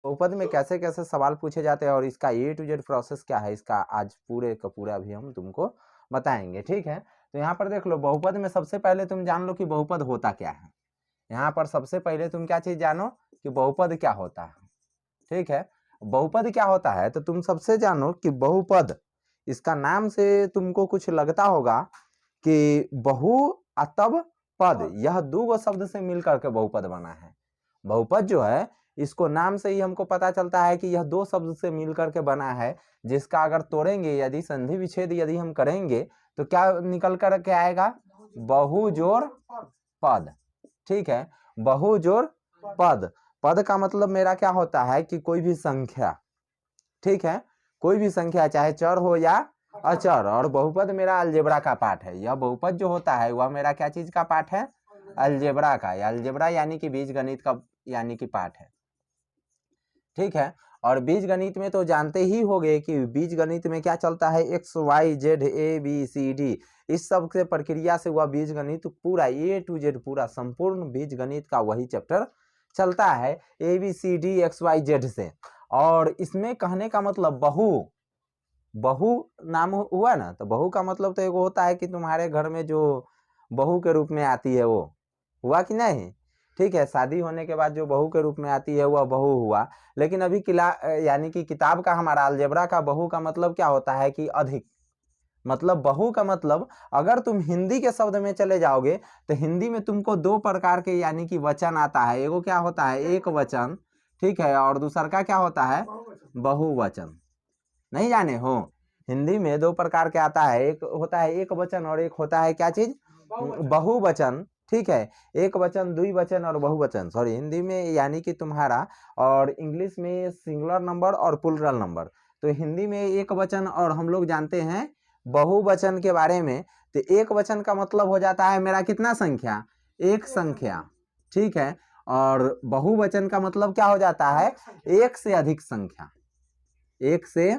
बहुपद में कैसे कैसे सवाल पूछे जाते हैं और इसका ए टू जेड प्रोसेस क्या है, इसका आज पूरे का पूरा भी हम तुमको बताएंगे। ठीक है, तो यहाँ पर देख लो, बहुपद में सबसे पहले तुम जान लो कि बहुपद होता क्या है। यहाँ पर सबसे पहले तुम क्या चीज जानो कि बहुपद क्या होता है। ठीक है, बहुपद क्या होता है तो तुम सबसे जानो कि बहुपद, इसका नाम से तुमको कुछ लगता होगा कि बहु अतब पद, यह दो शब्द से मिलकर के बहुपद बना है। बहुपद जो है इसको नाम से ही हमको पता चलता है कि यह दो शब्द से मिलकर के बना है, जिसका अगर तोड़ेंगे, यदि संधि विच्छेद यदि हम करेंगे तो क्या निकल कर के आएगा, बहुजोड़ पद। ठीक है, बहुजोड़ पद। पद का मतलब मेरा क्या होता है कि कोई भी संख्या, ठीक है, कोई भी संख्या चाहे चर हो या अचर, और बहुपद मेरा अलजेब्रा का पार्ट है। यह बहुपद जो होता है वह मेरा क्या चीज का पार्ट है, अलजेब्रा का, अलजेब्रा यानी कि बीज गणित का यानी कि पार्ट है। ठीक है, और बीज गणित में तो जानते ही होंगे कि बीज गणित में क्या चलता है, X Y Z A B C D, इस सब के प्रक्रिया से वह बीज गणित पूरा ए टू जेड पूरा संपूर्ण बीज गणित का वही चैप्टर चलता है A B C D X Y Z से। और इसमें कहने का मतलब बहु, बहु नाम हुआ ना, तो बहु का मतलब तो एक होता है कि तुम्हारे घर में जो बहू के रूप में आती है वो हुआ कि नहीं। ठीक है, शादी होने के बाद जो बहू के रूप में आती है वह बहू हुआ। लेकिन अभी यानी कि किताब का हमारा अलजेब्रा का बहू का मतलब क्या होता है कि अधिक, मतलब बहू का मतलब अगर तुम हिंदी के शब्द में चले जाओगे तो हिंदी में तुमको दो प्रकार के यानी कि वचन आता है। एगो क्या होता है एक वचन, ठीक है, और दूसरा का क्या होता है बहुवचन। नहीं जाने हो, हिंदी में दो प्रकार के आता है, एक होता है एक वचन और एक होता है क्या चीज, बहुवचन। ठीक है, एक वचन, द्विवचन और बहुवचन, सॉरी हिंदी में यानी कि तुम्हारा, और इंग्लिश में सिंगुलर नंबर और प्लूरल नंबर। तो हिंदी में एक वचन और हम लोग जानते हैं बहुवचन के बारे में। तो एक वचन का मतलब हो जाता है मेरा कितना संख्या, एक संख्या। ठीक है, और बहुवचन का मतलब क्या हो जाता है, एक से अधिक संख्या, एक से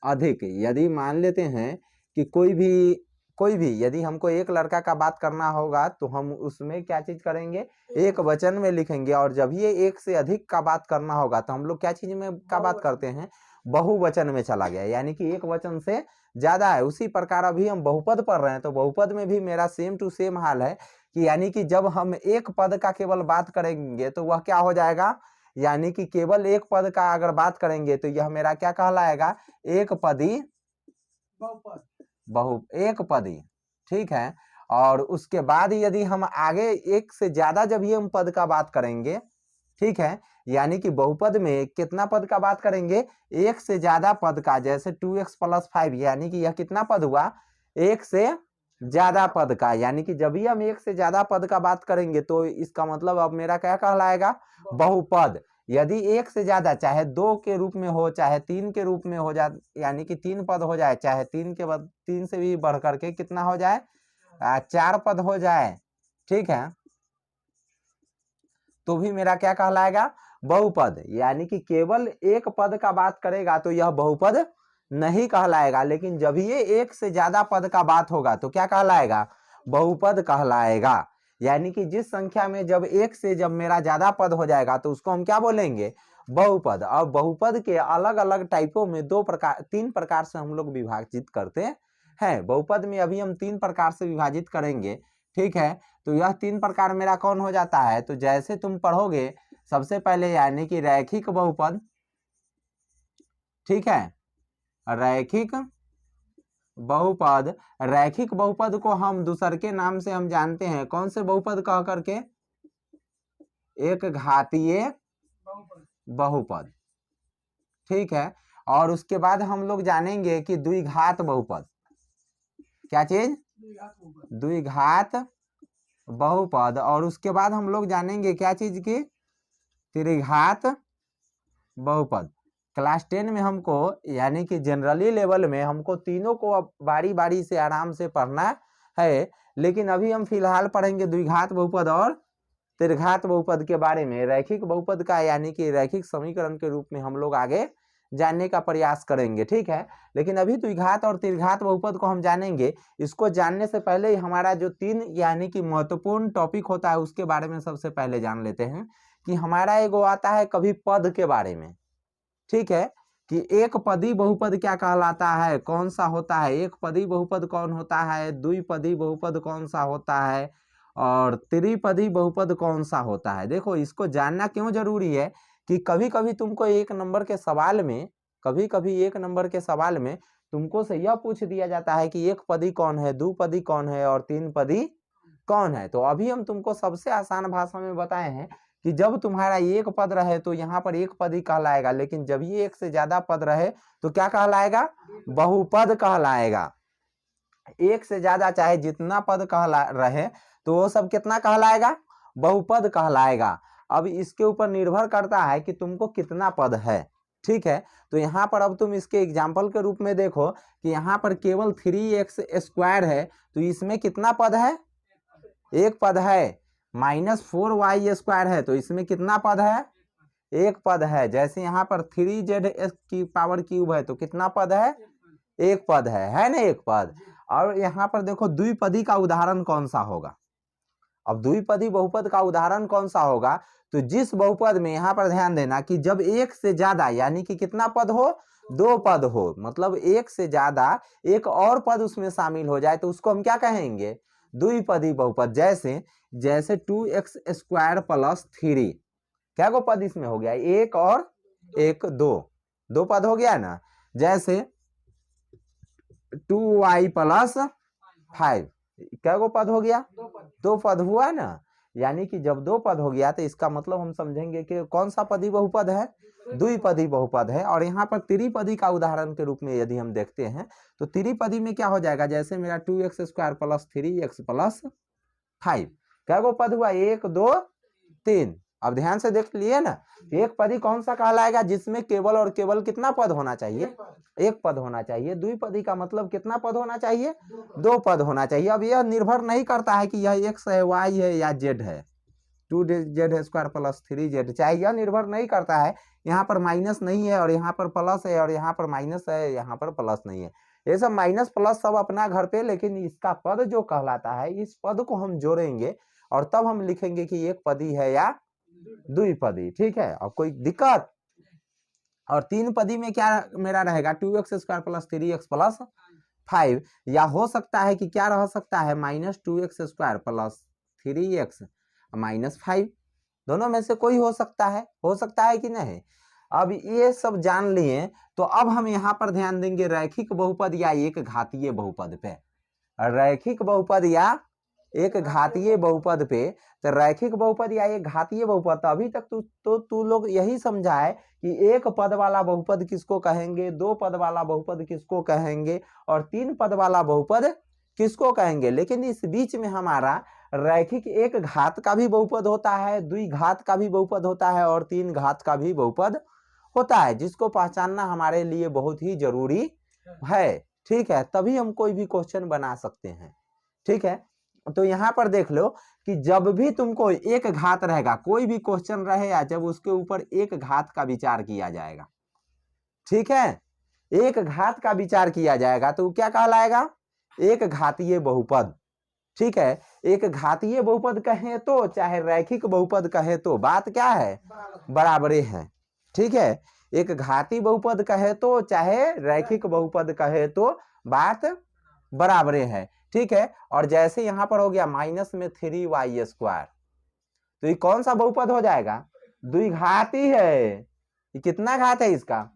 अधिक। यदि मान लेते हैं कि कोई भी यदि हमको एक लड़का का बात करना होगा तो हम उसमें क्या चीज करेंगे, एक वचन में लिखेंगे, और जब ये एक से अधिक का बात करना होगा तो हम लोग क्या चीज में का बात करते हैं, बहुवचन में चला गया, यानी कि एक वचन से ज्यादा है। उसी प्रकार अभी हम बहुपद पढ़ रहे हैं तो बहुपद में भी मेरा सेम टू सेम हाल है कि यानी कि जब हम एक पद का केवल बात करेंगे तो वह क्या हो जाएगा, यानी कि केवल एक पद का अगर बात करेंगे तो यह मेरा क्या कहलाएगा, एक पदी एक पदी। ठीक है, और उसके बाद यदि हम आगे एक से ज्यादा जब ये हम पद का बात करेंगे, ठीक है, यानी कि बहुपद में कितना पद का बात करेंगे, एक से ज्यादा पद का, जैसे 2x + 5, यानी कि यह कितना पद हुआ, एक से ज्यादा पद का। यानी कि जब भी हम एक से ज्यादा पद का बात करेंगे तो इसका मतलब अब मेरा क्या कहलाएगा, बहुपद। यदि एक से ज्यादा, चाहे दो के रूप में हो चाहे तीन के रूप में हो जाए, यानी कि तीन पद हो जाए, चाहे तीन के बाद तीन से भी बढ़ करके कितना हो जाए, चार पद हो जाए, ठीक है, तो भी मेरा क्या कहलाएगा, बहुपद। यानी कि केवल एक पद का बात करेगा तो यह बहुपद नहीं कहलाएगा, लेकिन जब ये एक से ज्यादा पद का बात होगा तो क्या कहलाएगा, बहुपद कहलाएगा। यानी कि जिस संख्या में जब एक से जब मेरा ज्यादा पद हो जाएगा तो उसको हम क्या बोलेंगे, बहुपद। और बहुपद के अलग अलग टाइपों में तीन प्रकार से हम लोग विभाजित करते हैं। बहुपद में अभी हम तीन प्रकार से विभाजित करेंगे। ठीक है, तो यह तीन प्रकार मेरा कौन हो जाता है, तो जैसे तुम पढ़ोगे सबसे पहले यानी कि रैखिक बहुपद, ठीक है, रैखिक बहुपद। रैखिक बहुपद को हम दूसर के नाम से हम जानते हैं, कौन से बहुपद कह करके, एक घातीय बहुपद। ठीक है, और उसके बाद हम लोग जानेंगे कि द्विघात बहुपद, क्या चीज, द्विघात बहुपद। और उसके बाद हम लोग जानेंगे क्या चीज की, त्रिघात बहुपद। क्लास 10 में हमको यानी कि जनरली लेवल में हमको तीनों को अब बारी बारी से आराम से पढ़ना है, लेकिन अभी हम फिलहाल पढ़ेंगे द्विघात बहुपद और त्रिघात बहुपद के बारे में। रैखिक बहुपद का यानी कि रैखिक समीकरण के रूप में हम लोग आगे जानने का प्रयास करेंगे। ठीक है, लेकिन अभी द्विघात और त्रिघात बहुपद को हम जानेंगे। इसको जानने से पहले ही हमारा जो तीन यानी कि महत्वपूर्ण टॉपिक होता है उसके बारे में सबसे पहले जान लेते हैं कि हमारा एगो आता है कभी पद के बारे में, ठीक है, कि एक पदी बहुपद क्या कहलाता है, कौन सा होता है, एक पदी बहुपद कौन होता है, द्विपदी बहुपद कौन सा होता है, और त्रिपदी बहुपद कौन सा होता है। देखो इसको जानना क्यों जरूरी है कि कभी कभी तुमको एक नंबर के सवाल में, कभी कभी एक नंबर के सवाल में तुमको से यह पूछ दिया जाता है कि एक पदी कौन है, द्विपदी कौन है और तीन पदी कौन है। तो अभी हम तुमको सबसे आसान भाषा में बताए हैं कि जब तुम्हारा एक पद रहे तो यहाँ पर एक पद ही कहलाएगा, लेकिन जब ये एक से ज्यादा पद रहे तो क्या कहलाएगा, बहुपद कहलाएगा। एक से ज्यादा चाहे जितना पद कहला रहे तो वो सब कितना कहलाएगा, बहुपद कहलाएगा। अब इसके ऊपर निर्भर करता है कि तुमको कितना पद है। ठीक है, तो यहाँ पर अब तुम इसके एग्जाम्पल के रूप में देखो कि यहाँ पर केवल 3x² है, तो इसमें कितना पद है, एक पद है। -4y² है, तो इसमें कितना पद है, एक पद है। जैसे यहाँ पर 3z की पावर क्यूब है, तो कितना पद है, एक पद है ना, एक पद। और यहाँ पर देखो द्विपदी का उदाहरण कौन सा होगा। अब द्विपदी बहुपद का उदाहरण कौन सा होगा, तो जिस बहुपद में, यहाँ पर ध्यान देना कि जब एक से ज्यादा यानी कि कितना पद हो, दो पद हो, मतलब एक से ज्यादा एक और पद उसमें शामिल हो जाए तो उसको हम क्या कहेंगे, द्विपदी बहुपद। जैसे 2x² + 3, क्या गो पद इसमें हो गया, एक और एक, दो पद हो गया ना। जैसे 2y + 5, क्या गो पद हो गया, दो पद हुआ ना। यानी कि जब दो पद हो गया तो इसका मतलब हम समझेंगे कि कौन सा पदी बहुपद है, द्विपदी बहुपद है। और यहाँ पर त्रिपदी का उदाहरण के रूप में यदि हम देखते हैं तो त्रिपदी में क्या हो जाएगा, जैसे मेरा 2x² + 3x + 5, क्या गो पद हुआ, एक, दो, तीन। अब ध्यान से देख लिए ना, एक पदी कौन सा कहलाएगा, जिसमें केवल और केवल कितना पद होना चाहिए, एक पद होना चाहिए। द्विपदी का मतलब कितना पद होना चाहिए, दो पद होना चाहिए। अब यह निर्भर नहीं करता है कि यह x है, y है या z है, 2z² + 3z, चाहे यह निर्भर नहीं करता है। यहाँ पर माइनस नहीं है और यहाँ पर प्लस है, और यहाँ पर माइनस है, यहाँ पर प्लस नहीं है। ये सब माइनस प्लस सब अपना घर पे, लेकिन इसका पद जो कहलाता है, इस पद को हम जोड़ेंगे और तब हम लिखेंगे कि एक पदी है या द्विपदी। ठीक है, अब कोई दिक्कत। और तीन पदी में क्या मेरा रहेगा, 2x² + 3x + 5, या हो सकता है कि क्या रह सकता है, -2x² + 3x -5, दोनों में से कोई हो सकता है कि नहीं। अब ये सब जान लिए तो अब हम यहाँ पर ध्यान देंगे रैखिक बहुपद या एक घातीय बहुपद पे। रैखिक बहुपद या एक घातीय बहुपद पे, तो रैखिक बहुपद या एक घातीय बहुपद, तो अभी तक तू लोग यही समझा है कि एक पद वाला बहुपद किसको कहेंगे, दो पद वाला बहुपद किसको कहेंगे, और तीन पद वाला बहुपद किसको कहेंगे। लेकिन इस बीच में हमारा रैखिक एक घात का भी बहुपद होता है, द्विघात का भी बहुपद होता है, और तीन घात का भी बहुपद होता है, जिसको पहचानना हमारे लिए बहुत ही जरूरी है। ठीक है, तभी हम कोई भी क्वेश्चन बना सकते हैं। ठीक है, तो यहाँ पर देख लो कि जब भी तुमको एक घात रहेगा, कोई भी क्वेश्चन रहे या, जब उसके ऊपर एक घात का विचार किया जाएगा, ठीक है, एक घात का विचार किया जाएगा तो क्या कहलाएगा, एक घातीय बहुपद। ठीक है, एक घातीय बहुपद कहें तो चाहे रैखिक बहुपद कहे तो बात क्या है, बराबरे है। ठीक है, एक घातीय बहुपद कहे तो चाहे रैखिक बहुपद कहे तो बात बराबरे है। ठीक है, और जैसे यहाँ पर हो गया -3y², तो ये कौन सा बहुपद हो जाएगा, द्विघाती है। ये कितना घात है इसका,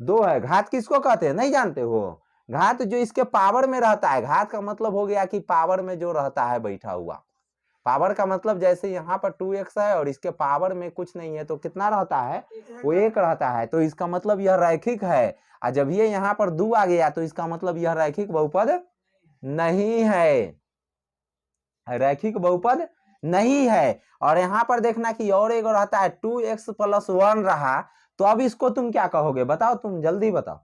दो है। घात किसको कहते हैं, नहीं जानते हो, घात जो इसके पावर में रहता है। घात का मतलब हो गया कि पावर में जो रहता है बैठा हुआ। पावर का मतलब जैसे यहाँ पर 2x है और इसके पावर में कुछ नहीं है तो कितना रहता है, वो एक रहता है, तो इसका मतलब यह रैखिक है। और जब ये यहाँ पर 2 आ गया तो इसका मतलब यह रैखिक बहुपद नहीं है, रैखिक बहुपद नहीं है। और यहाँ पर देखना कि और एक रहता है 2x + 1 रहा, तो अब इसको तुम क्या कहोगे, बताओ, तुम जल्दी बताओ।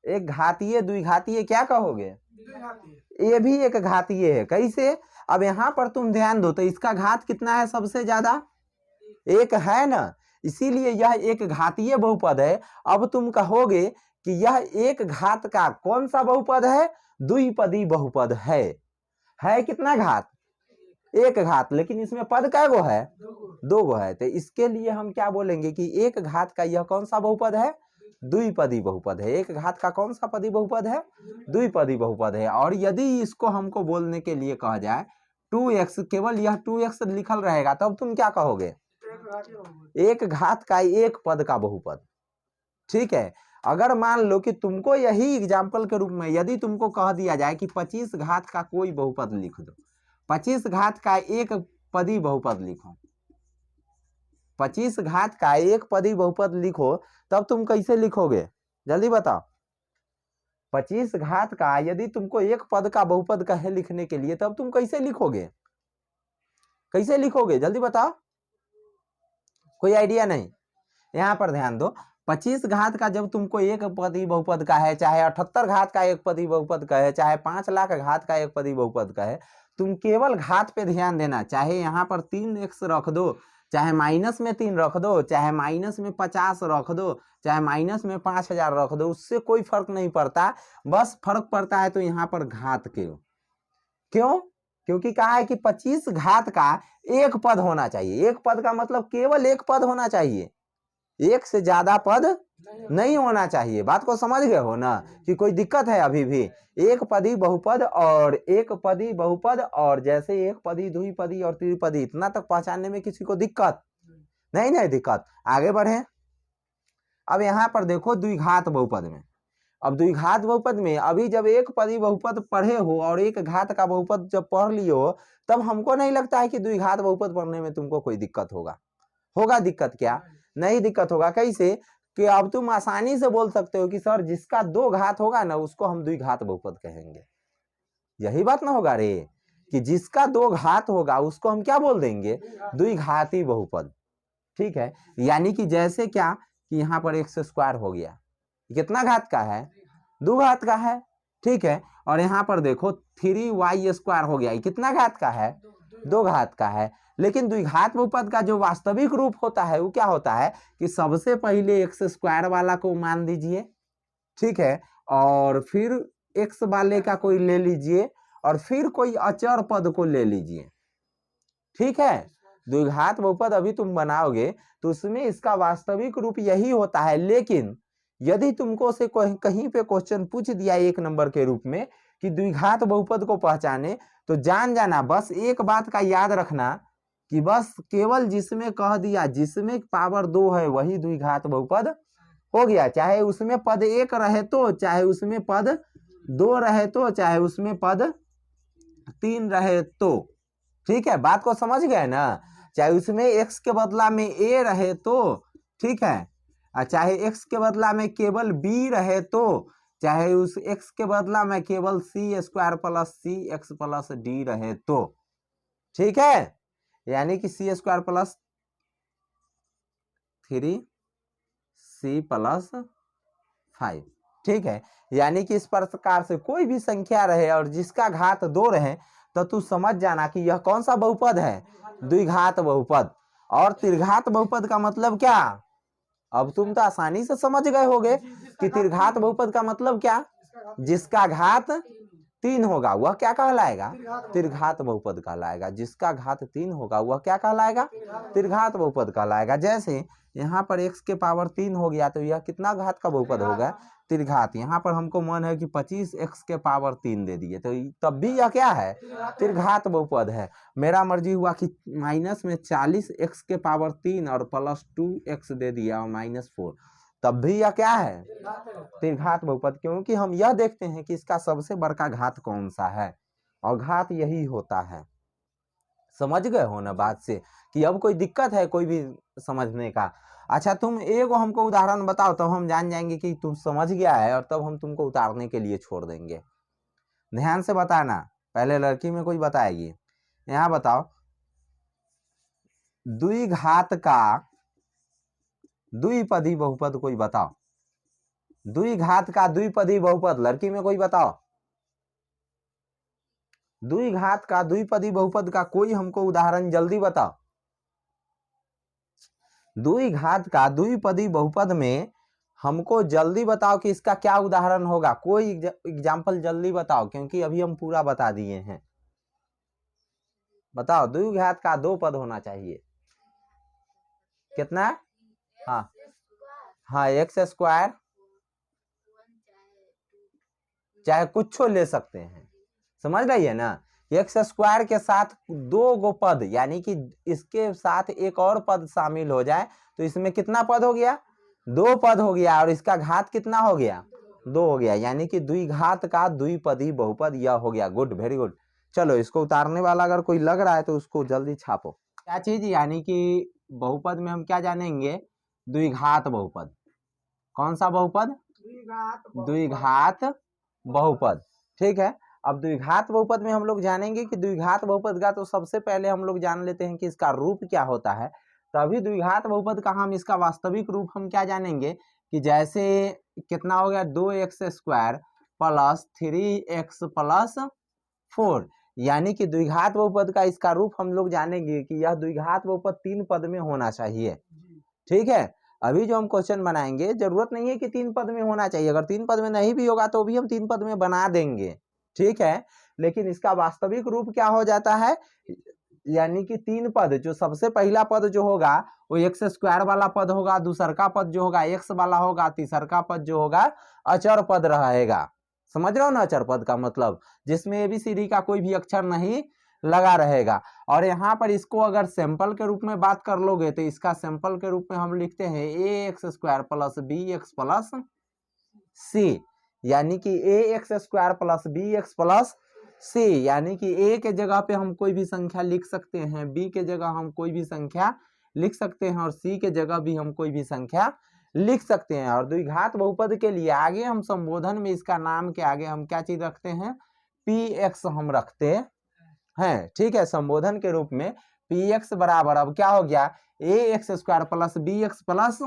एक घातीय द्विघातीय क्या कहोगे, ये भी एक घातीय है। कैसे, अब यहाँ पर तुम ध्यान दो तो इसका घात कितना है, सबसे ज्यादा एक है ना, इसीलिए यह एक घातीय बहुपद है। अब तुम कहोगे कि यह एक घात का कौन सा बहुपद है, द्विपदी बहुपद है कितना घात, एक घात, लेकिन इसमें पद कै गो है? दो गो है। तो इसके लिए हम क्या बोलेंगे कि एक घात का यह कौन सा बहुपद है? द्विपदी बहुपद है। एक घात का कौन सा पदी बहुपद है? द्विपदी बहुपद है। और यदि इसको हमको बोलने के लिए कहा जाए 2x, केवल यह 2x लिखल रहेगा, तब तुम क्या कहोगे? एक घात का एक पद का बहुपद। ठीक है। अगर मान लो कि तुमको यही एग्जाम्पल के रूप में यदि तुमको कह दिया जाए कि 25 घात का कोई बहुपद लिख दो, 25 घात का एक पदी बहुपद लिखो, 25 घात का एक पदी बहुपद लिखो, तब तुम कैसे लिखोगे? जल्दी बताओ। 25 घात का यदि तुमको एक पद का बहुपद कहे लिखने के लिए, तब तुम कैसे लिखोगे? कैसे लिखोगे? जल्दी बताओ। कोई आइडिया नहीं? यहां पर ध्यान दो। 25 घात का जब तुमको एक पदी बहुपद का है, चाहे 78 घात का एक पदी बहुपद का है, चाहे 5 लाख घात का एक पदी बहुपद का है, तुम केवल घात पे ध्यान देना। चाहे यहाँ पर 3x रख दो, चाहे माइनस में 3 रख दो, चाहे माइनस में 50 रख दो, चाहे माइनस में 5000 रख दो, उससे कोई फर्क नहीं पड़ता। बस फर्क पड़ता है तो यहाँ पर घात के। क्यों? क्योंकि कहा है कि 25 घात का एक पद होना चाहिए। एक पद का मतलब केवल एक पद होना चाहिए, एक से ज्यादा पद नहीं होना चाहिए। बात को समझ गए हो ना कि कोई दिक्कत है अभी भी? एक पदी बहुपद और एक पदी बहुपद और जैसे एक पदी द्विपदी और त्रिपदी, इतना तक पहचानने में किसी को दिक्कत नहीं दिक्कत। आगे बढ़े। अब यहाँ पर देखो द्विघात बहुपद में, अब द्विघात बहुपद में अभी जब एक पदी बहुपद पढ़े हो और एक घात का बहुपद जब पढ़ लिए हो, तब हमको नहीं लगता है कि द्विघात बहुपद पढ़ने में तुमको कोई दिक्कत होगा दिक्कत क्या? नहीं दिक्कत होगा। कैसे? कि अब तुम आसानी से बोल सकते हो कि सर जिसका 2 घात होगा ना, उसको हम द्विघात बहुपद कहेंगे। यही बात ना होगा रे, कि जिसका 2 घात होगा उसको हम क्या बोल देंगे? द्विघाती बहुपद। ठीक है। यानी कि जैसे क्या कि यहाँ पर x² हो गया, कितना घात का है? 2 घात का है। ठीक है। और यहाँ पर देखो 3y² हो गया, कितना घात का है? 2 घात का है। लेकिन द्विघात बहुपद का जो वास्तविक रूप होता है वो क्या होता है कि सबसे पहले x² वाला को मान दीजिए, ठीक है, और फिर x वाले का कोई ले लीजिए और फिर कोई अचर पद को ले लीजिए। ठीक है। द्विघात बहुपद अभी तुम बनाओगे तो उसमें इसका वास्तविक रूप यही होता है। लेकिन यदि तुमको से कहीं पे क्वेश्चन पूछ दिया 1 नंबर के रूप में कि द्विघात बहुपद को पहचाने, तो जान जाना, बस एक बात का याद रखना कि बस केवल जिसमें कह दिया जिसमें पावर 2 है वही द्विघात बहुपद हो गया। चाहे उसमें पद 1 रहे तो, चाहे उसमें पद 2 रहे तो, चाहे उसमें पद 3 रहे तो। ठीक है। बात को समझ गए ना? चाहे उसमें x के बदला में a रहे तो, ठीक है, चाहे x के बदला में केवल b रहे तो, चाहे उस x के बदला में केवल c² + cx + d रहे तो। ठीक है। यानी कि c² + 3c + 5। ठीक है। यानी कि इस प्रकार से कोई भी संख्या रहे और जिसका घात 2 रहे, तो तू समझ जाना कि यह कौन सा बहुपद है? द्विघात बहुपद। और त्रिघात बहुपद का मतलब क्या? अब तुम तो आसानी से समझ गए होगे कि त्रिघात बहुपद का मतलब क्या? जिसका घात 3 होगा वह क्या कहलाएगा? त्रिघात बहुपद कहलाएगा। जिसका घात 3 होगा वह क्या कहलाएगा? त्रिघात बहुपद कहलाएगा। जैसे यहाँ पर x के पावर 3 हो गया तो यह कितना घात का बहुपद होगा? त्रिघात। यहाँ पर हमको मन है कि 25x के पावर 3 दे दिए, तो तब भी यह क्या है? त्रिघात बहुपद है। मेरा मर्जी हुआ कि माइनस में 40x के पावर 3 और +2x दे दिया और -4, तब भी यह क्या है? त्रिघात बहुपद। क्योंकि हम यह देखते हैं कि इसका सबसे बड़का घात कौन सा है, और घात यही होता है। समझ गए हो ना बात से कि अब कोई दिक्कत है कोई भी समझने का? अच्छा, तुम एक हमको उदाहरण बताओ, तब हम जान जाएंगे कि तुम समझ गया है, और तब हम तुमको उतारने के लिए छोड़ देंगे। ध्यान से बताना। पहले लड़की में कोई बताएगी। यहाँ बताओ, द्विघात का द्विपदी बहुपद कोई बताओ। द्विघात का द्विपदी बहुपद लड़की में कोई बताओ। द्विघात का द्विपदी बहुपद का कोई हमको उदाहरण जल्दी बताओ। द्विघात का द्विपदी बहुपद में हमको जल्दी बताओ कि इसका क्या उदाहरण होगा। कोई एग्जाम्पल जल्दी बताओ, क्योंकि अभी हम पूरा बता दिए हैं। बताओ, द्विघात का 2 पद होना चाहिए। कितना? हाँ हाँ, एक्स स्क्वायर, चाहे कुछ ले सकते हैं, समझ रही है ना। एक्स स्क्वायर के साथ 2 गो पद, यानी कि इसके साथ एक और पद शामिल हो जाए तो इसमें कितना पद हो गया? 2 पद हो गया, और इसका घात कितना हो गया? 2 हो गया, यानी कि द्विघात का द्विपदी बहुपद यह हो गया। Good, very good. चलो, इसको उतारने वाला अगर कोई लग रहा है तो उसको जल्दी छापो। क्या चीज? यानी कि बहुपद में हम क्या जानेंगे? द्विघात बहुपद। कौन सा बहुपद? द्विघात बहुपद। ठीक है, अब द्विघात बहुपद में हम लोग जानेंगे कि द्विघात बहुपद का तो सबसे पहले हम लोग जान लेते हैं कि इसका रूप क्या होता है। तभी द्विघात बहुपद का हम इसका वास्तविक रूप हम क्या जानेंगे कि जैसे कितना हो गया? 2x square plus 3x plus 4, यानी कि द्विघात बहुपद का इसका रूप हम लोग जानेंगे कि यह द्विघात बहुपद 3 पद में होना चाहिए। ठीक है, अभी जो हम क्वेश्चन बनाएंगे जरूरत नहीं है कि 3 पद में होना चाहिए, अगर 3 पद में नहीं भी होगा तो भी हम 3 पद में बना देंगे। ठीक है, लेकिन इसका वास्तविक रूप क्या हो जाता है? यानी कि 3 पद, जो सबसे पहला पद जो होगा वो एक्स स्क्वायर वाला पद होगा, दूसर का पद जो होगा एक्स वाला होगा, तीसर का पद जो होगा अचर पद रहेगा। समझ रहे हो ना अचर पद का मतलब? जिसमें ABCD का कोई भी अक्षर नहीं लगा रहेगा। और यहाँ पर इसको अगर सैंपल के रूप में बात कर लोगे तो इसका सैंपल के रूप में हम लिखते हैं ax square plus bx plus c, यानी कि ax square plus bx plus c, यानी कि a के जगह पे हम कोई भी संख्या लिख सकते हैं, b के जगह हम कोई भी संख्या लिख सकते हैं, और c के जगह भी हम कोई भी संख्या लिख सकते हैं। और द्विघात बहुपद के लिए आगे हम संबोधन में इसका नाम के आगे हम क्या चीज रखते हैं? px हम रखते हैं। ठीक है, संबोधन के रूप में px बराबर अब क्या हो गया? ax square plus bx plus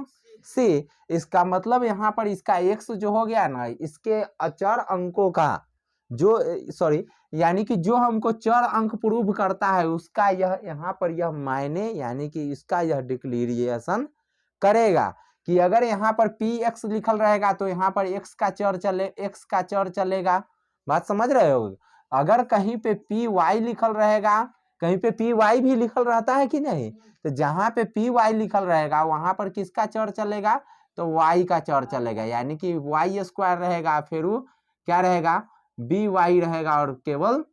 c। इसका मतलब यहाँ पर इसका x जो हो गया ना, इसके अचर अंकों का जो यानी कि जो हमको चर अंक प्रूव करता है उसका यह यहाँ पर यह मायने, यानी कि इसका यह डिक्लेरेशन करेगा कि अगर यहाँ पर px लिखल रहेगा तो यहाँ पर x का चर चलेगा। बात समझ रहे हो? अगर कहीं पे py लिखल रहेगा, कहीं पे py भी लिखल रहता है कि नहीं, तो जहां पे py लिखल रहेगा वहां पर किसका चर चलेगा? तो y का चर चलेगा, यानी कि y स्क्वायर रहेगा, फिर क्या रहेगा? by रहेगा, और केवल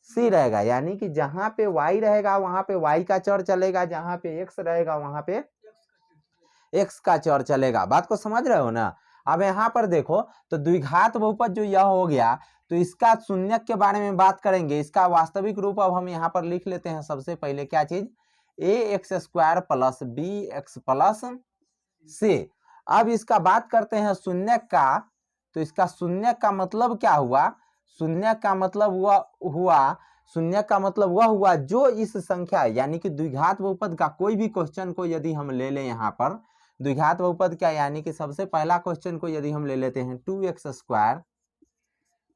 c रहेगा। यानी कि जहां पे y रहेगा वहां पे y का चर चलेगा, जहां पे x रहेगा वहां पे x का चर चलेगा। बात को समझ रहे हो ना? अब यहाँ पर देखो, तो द्विघात बहुपद जो यह हो गया, तो इसका शून्यक के बारे में बात करेंगे। इसका वास्तविक रूप अब हम यहाँ पर लिख लेते हैं। सबसे पहले क्या चीज? ax square plus bx plus c। अब इसका बात करते हैं शून्यक का, तो इसका शून्यक का मतलब क्या हुआ? शून्यक का मतलब शून्यक का मतलब वह हुआ जो इस संख्या, यानी कि द्विघात बहुपद का कोई भी क्वेश्चन को यदि हम ले लें यहाँ पर, द्विघात बहुपद क्या, यानी कि सबसे पहला क्वेश्चन को यदि हम ले लेते हैं 2x square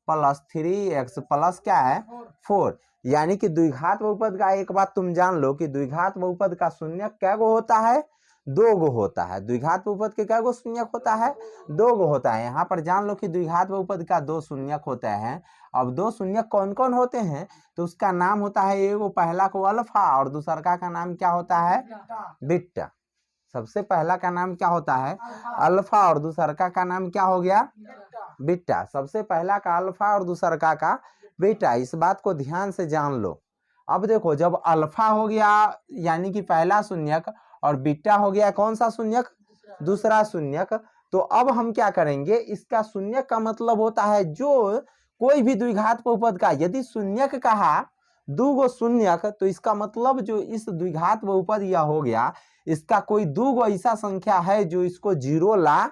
plus 3x plus क्या है? 4, यानी कि द्विघात बहुपद का एक बात तुम जान लो कि द्विघात बहुपद का शून्यक क्या गो होता है? 2 गो होता है। द्विघात बहुपद के क्या गो शून्यक होता है? 2 गो होता है। यहाँ पर जान लो कि द्विघात बहुपद का 2 शून्यक होते हैं। अब 2 शून्यक कौन कौन होते हैं? तो उसका नाम होता है, एगो पहला को अल्फा और दूसरा का नाम क्या होता है? बीटा। सबसे पहला का नाम क्या होता है? अल्फा, और दूसरा का नाम क्या हो गया? बीटा। सबसे पहला का अल्फा और दूसरा का बीटा, इस बात को ध्यान से जान लो। अब देखो, जब अल्फा हो गया यानी कि पहला शून्यक, और बीटा हो गया कौन सा शून्यक? दूसरा शून्यक, तो अब हम क्या करेंगे? इसका शून्यक का मतलब होता है जो कोई भी द्विघात बहुपद का यदि शून्यक कहा 2 गो शून्यक, तो इसका मतलब जो इस द्विघात बहुपद यह हो गया, इसका कोई 2 गो ऐसा संख्या है जो इसको 0 ला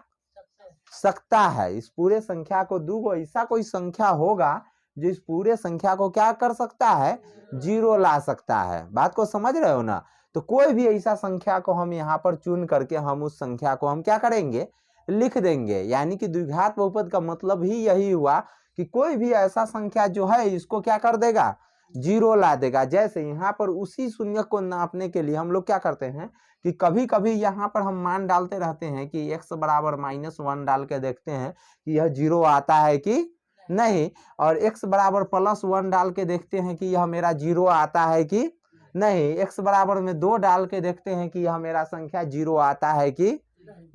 सकता है। इस पूरे संख्या को 2 गो ऐसा कोई संख्या होगा जो इस पूरे संख्या को क्या कर सकता है? 0 ला सकता है। बात को समझ रहे हो ना? तो कोई भी ऐसा संख्या को हम यहाँ पर चुन करके हम उस संख्या को हम क्या करेंगे? लिख देंगे। यानी कि द्विघात बहुपद का मतलब ही यही हुआ कि कोई भी ऐसा संख्या जो है इसको क्या कर देगा? 0 ला देगा। जैसे यहाँ पर उसी शून्य को नापने के लिए हम लोग क्या करते हैं कि कभी कभी यहाँ पर हम मान डालते रहते हैं कि x बराबर -1 डाल के देखते हैं कि यह 0 आता है कि नहीं, और x बराबर +1 डाल के देखते हैं कि यह मेरा 0 आता है कि नहीं। x बराबर में 2 डाल के देखते हैं कि यह मेरा संख्या 0 आता है कि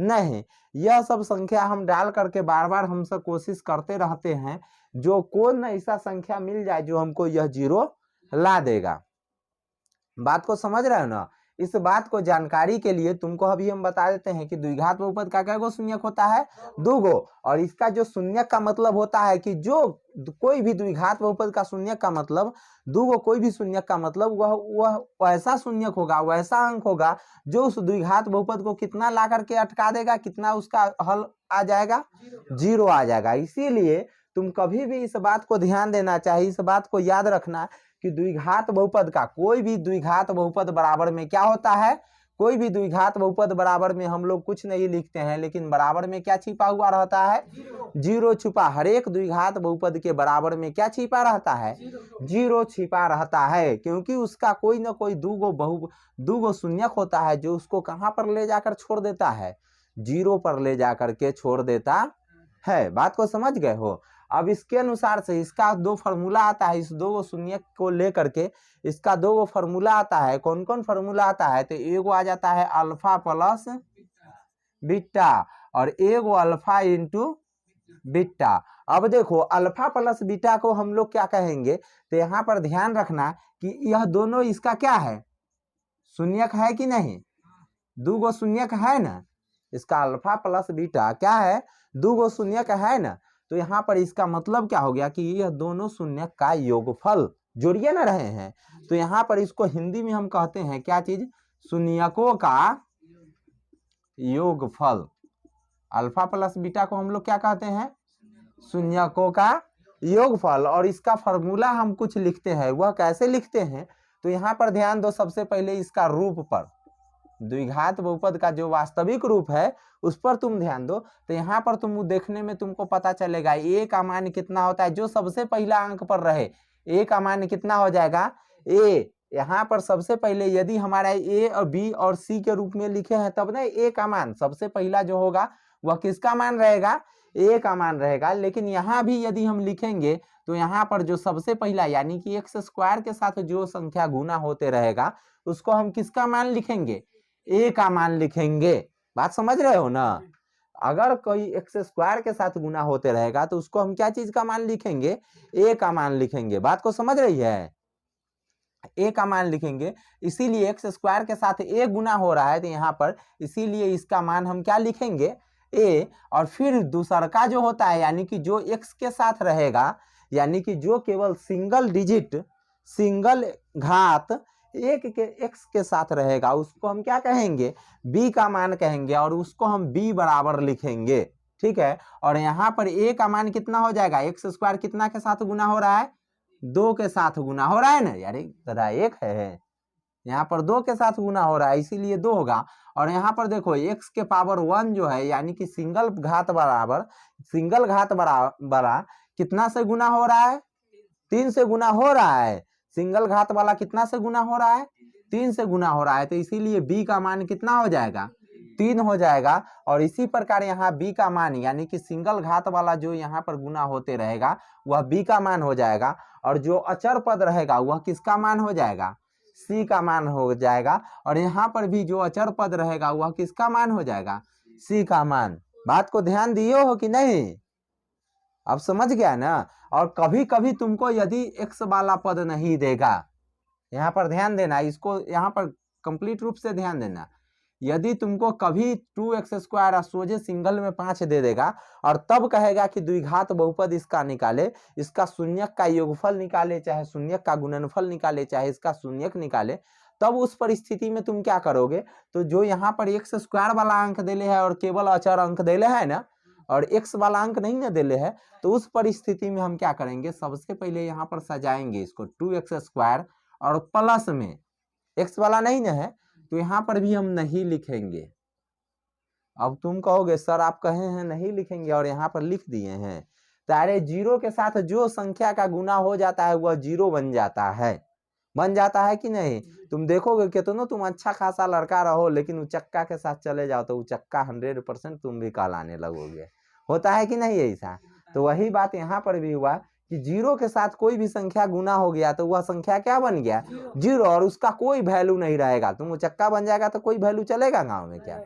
नहीं। यह सब संख्या हम डाल करके बार बार हम सब कोशिश करते रहते हैं, जो कौन ऐसा संख्या मिल जाए जो हमको यह 0 ला देगा। बात को समझ रहे हो ना। इस बात को जानकारी के लिए तुमको अभी हम बता देते हैं कि द्विघात बहुपद का क्या गो शून्यक होता है, 2 गो। और इसका जो शून्यक का मतलब होता है कि जो कोई भी द्विघात बहुपद का शून्यक का मतलब 2 गो, कोई भी शून्यक का मतलब वह वैसा शून्यक होगा, वैसा अंक होगा जो उस द्विघात बहुपद को कितना ला करके अटका देगा, कितना उसका हल आ जाएगा, 0 आ जाएगा। इसीलिए तुम कभी भी इस बात को ध्यान देना चाहिए, इस बात को याद रखना कि द्विघात बहुपद का कोई भी द्विघात बहुपद बराबर में क्या होता है, कोई भी द्विघात बहुपद बराबर में हम लोग कुछ नहीं लिखते हैं, लेकिन बराबर में क्या छिपा हुआ रहता है, 0 छिपा। हर एक द्विघात बहुपद के बराबर में क्या छिपा रहता है, 0 छिपा रहता है, क्योंकि उसका कोई ना कोई 2 गो शून्यक होता है जो उसको कहां पर ले जाकर छोड़ देता है, 0 पर ले जाकर के छोड़ देता है। बात को समझ गए हो। अब इसके अनुसार से इसका 2 फार्मूला आता है, इस 2 गो शून्यक को लेकर के इसका 2 गो फार्मूला आता है। कौन कौन फार्मूला आता है, तो एगो आ जाता है अल्फा प्लस बीटा और एगो अल्फा इंटू बीटा। अब देखो अल्फा प्लस बीटा को हम लोग क्या कहेंगे, तो यहाँ पर ध्यान रखना कि यह दोनों इसका क्या है, शून्यक है कि नहीं, 2 गो शून्यक है ना। इसका अल्फा प्लस बीटा क्या है, 2 गो शून्यक है ना। तो यहाँ पर इसका मतलब क्या हो गया कि यह दोनों शून्यक का योगफल जोड़िए ना रहे हैं। तो यहाँ पर इसको हिंदी में हम कहते हैं क्या चीज, शून्यकों का योगफल। अल्फा प्लस बीटा को हम लोग क्या कहते हैं, शून्यकों का योगफल। और इसका फॉर्मूला हम कुछ लिखते हैं, वह कैसे लिखते हैं, तो यहाँ पर ध्यान दो। सबसे पहले इसका रूप पर, द्विघात बहुपद का जो वास्तविक रूप है उस पर तुम ध्यान दो। तो यहाँ पर तुम देखने में तुमको पता चलेगा a का मान कितना होता है, जो सबसे पहला अंक पर रहे a का मान कितना हो जाएगा, a। यहाँ पर सबसे पहले यदि हमारा a और b और c के रूप में लिखे हैं तब ना a का मान सबसे पहला जो होगा वह किसका मान रहेगा, a का मान रहेगा। लेकिन यहाँ भी यदि हम लिखेंगे तो यहाँ पर जो सबसे पहला यानी कि एक्स स्क्वायर के साथ जो संख्या गुना होते रहेगा उसको हम किसका मान लिखेंगे, a का मान लिखेंगे। बात समझ रहे हो ना। अगर कोई एक्स स्क्वायर के साथ गुना होते रहेगा तो उसको हम क्या चीज का मान लिखेंगे, a का मान लिखेंगे। बात को समझ रही है, a का मान लिखेंगे। इसीलिए एक्स स्क्वायर के साथ a गुना हो रहा है तो यहाँ पर इसीलिए इसका मान हम क्या लिखेंगे, a। और फिर दूसरा का जो होता है यानी कि जो x के साथ रहेगा, यानी कि जो केवल सिंगल डिजिट, सिंगल घात एक के x के साथ रहेगा उसको हम क्या कहेंगे, b का मान कहेंगे और उसको हम b बराबर लिखेंगे। ठीक है। और यहाँ पर a का मान कितना हो जाएगा, एक्स स्क्वायर कितना के साथ गुना हो रहा है, 2 के साथ गुना हो रहा है ना यार, दादा 1 है, यहाँ पर 2 के साथ गुना हो रहा है इसीलिए 2 होगा। और यहाँ पर देखो x के पावर 1 जो है यानी कि सिंगल घात बराबर, सिंगल घात बराबर कितना से गुना हो रहा है, 3 से गुना हो रहा है। सिंगल घात वाला कितना से गुना हो रहा है, 3 से गुना हो रहा है। तो इसीलिए b का मान कितना हो जाएगा, 3 हो जाएगा। और इसी प्रकार यहाँ b का मान यानी कि सिंगल घात वाला जो यहाँ पर गुना होते रहेगा वह b का मान हो जाएगा। और जो अचर पद रहेगा वह किसका मान हो जाएगा, c का मान हो जाएगा। और यहाँ पर भी जो अचर पद रहेगा वह किसका मान हो जाएगा, c का मान। बात को ध्यान दिए हो कि नहीं, अब समझ गया ना। और कभी कभी तुमको यदि x वाला पद नहीं देगा, यहाँ पर ध्यान देना, इसको यहाँ पर कंप्लीट रूप से ध्यान देना। यदि तुमको कभी 2x स्क्वायर सोझे सिंगल में 5 दे देगा और तब कहेगा कि द्विघात बहुपद इसका निकाले, इसका शून्यक का योगफल निकाले, चाहे शून्यक का गुणनफल निकाले, चाहे इसका शून्यक निकाले, तब उस परिस्थिति में तुम क्या करोगे, तो जो यहाँ पर एक्स स्क्वायर वाला अंक देले है और केवल अचर अंक देले है ना, और x वाला अंक नहीं ना देले है, तो उस परिस्थिति में हम क्या करेंगे, सबसे पहले यहाँ पर सजाएंगे इसको 2x स्क्वायर और प्लस में x वाला नहीं ना है तो यहाँ पर भी हम नहीं लिखेंगे। अब तुम कहोगे सर आप कहे हैं नहीं लिखेंगे और यहाँ पर लिख दिए हैं, तारे 0 के साथ जो संख्या का गुना हो जाता है वह 0 बन जाता है, बन जाता है कि नहीं। तुम देखोगे कि तो तुम अच्छा खासा लड़का रहो लेकिन उचक्का के साथ चले जाओ तो उचक्का 100% तुम भी कहलाने लगोगे, होता है कि नहीं ऐसा। तो वही बात यहाँ पर भी हुआ कि जीरो के साथ कोई भी संख्या गुना हो गया तो वह संख्या क्या बन गया, जीरो, और उसका कोई वैल्यू नहीं रहेगा। तुम चक्का बन जाएगा तो कोई वैल्यू चलेगा गांव में क्या?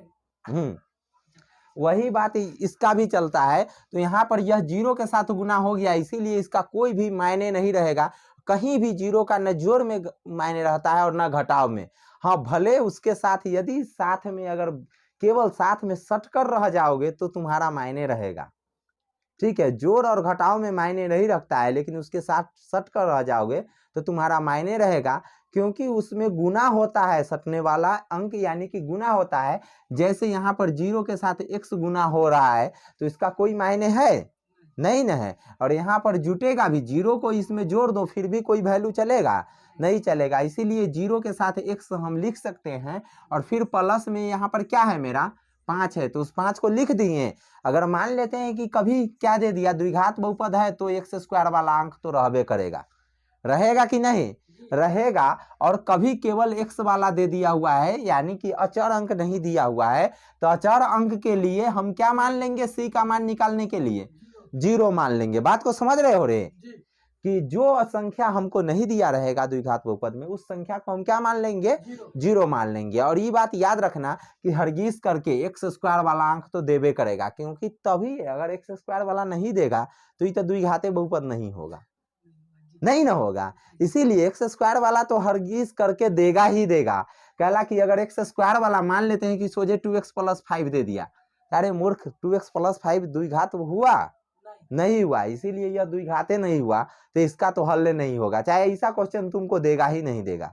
वही बात इसका भी चलता है। तो यहाँ पर यह जीरो के साथ गुना हो गया, इसीलिए इसका कोई भी मायने नहीं रहेगा। कहीं भी जीरो का न जोड़ में मायने रहता है और न घटाव में। हाँ, भले उसके साथ यदि साथ में अगर केवल साथ में सट कर रह जाओगे तो तुम्हारा मायने रहेगा, ठीक है। जोड़ और घटाव में मायने नहीं रखता है, लेकिन उसके साथ सट कर रह जाओगे तो तुम्हारा मायने रहेगा, क्योंकि उसमें गुना होता है, सटने वाला अंक यानी कि गुना होता है। जैसे यहाँ पर जीरो के साथ x गुना हो रहा है तो इसका कोई मायने है नहीं न है। और यहाँ पर जुटेगा भी, जीरो को इसमें जोड़ दो फिर भी कोई वैल्यू चलेगा नहीं चलेगा। इसीलिए जीरो के साथ x हम लिख सकते हैं, और फिर प्लस में यहाँ पर क्या है मेरा 5 है तो उस 5 को लिख दिए। अगर मान लेते हैं कि कभी क्या दे दिया, द्विघात बहुपद है तो एक्स स्क्वायर वाला अंक तो रहबे करेगा, रहेगा कि नहीं रहेगा। और कभी केवल x वाला दे दिया हुआ है यानी कि अचर अंक नहीं दिया हुआ है, तो अचर अंक के लिए हम क्या मान लेंगे, c का मान निकालने के लिए जीरो मान लेंगे। बात को समझ रहे हो रे कि जो संख्या हमको नहीं दिया रहेगा द्विघात बहुपद में, उस संख्या को हम क्या मान लेंगे, जीरो मान लेंगे। और ये बात याद रखना कि हरगिज करके एक्स स्क्वायर वाला अंक तो देवे करेगा, क्योंकि तभी अगर एक्स स्क्वायर वाला नहीं देगा तो ये तो द्विघाते बहुपद नहीं होगा, नहीं ना होगा। इसीलिए एक्स स्क्वायर वाला तो हरगिज करके देगा ही देगा। कहला कि अगर एक्स स्क्वायर वाला मान लेते हैं कि सोचे 2x + 5 दे दिया, अरे मूर्ख 2x + 5 द्विघात हुआ नहीं हुआ, इसीलिए यह द्विघाते नहीं हुआ तो इसका तो हल नहीं होगा, चाहे ऐसा क्वेश्चन तुमको देगा ही नहीं देगा।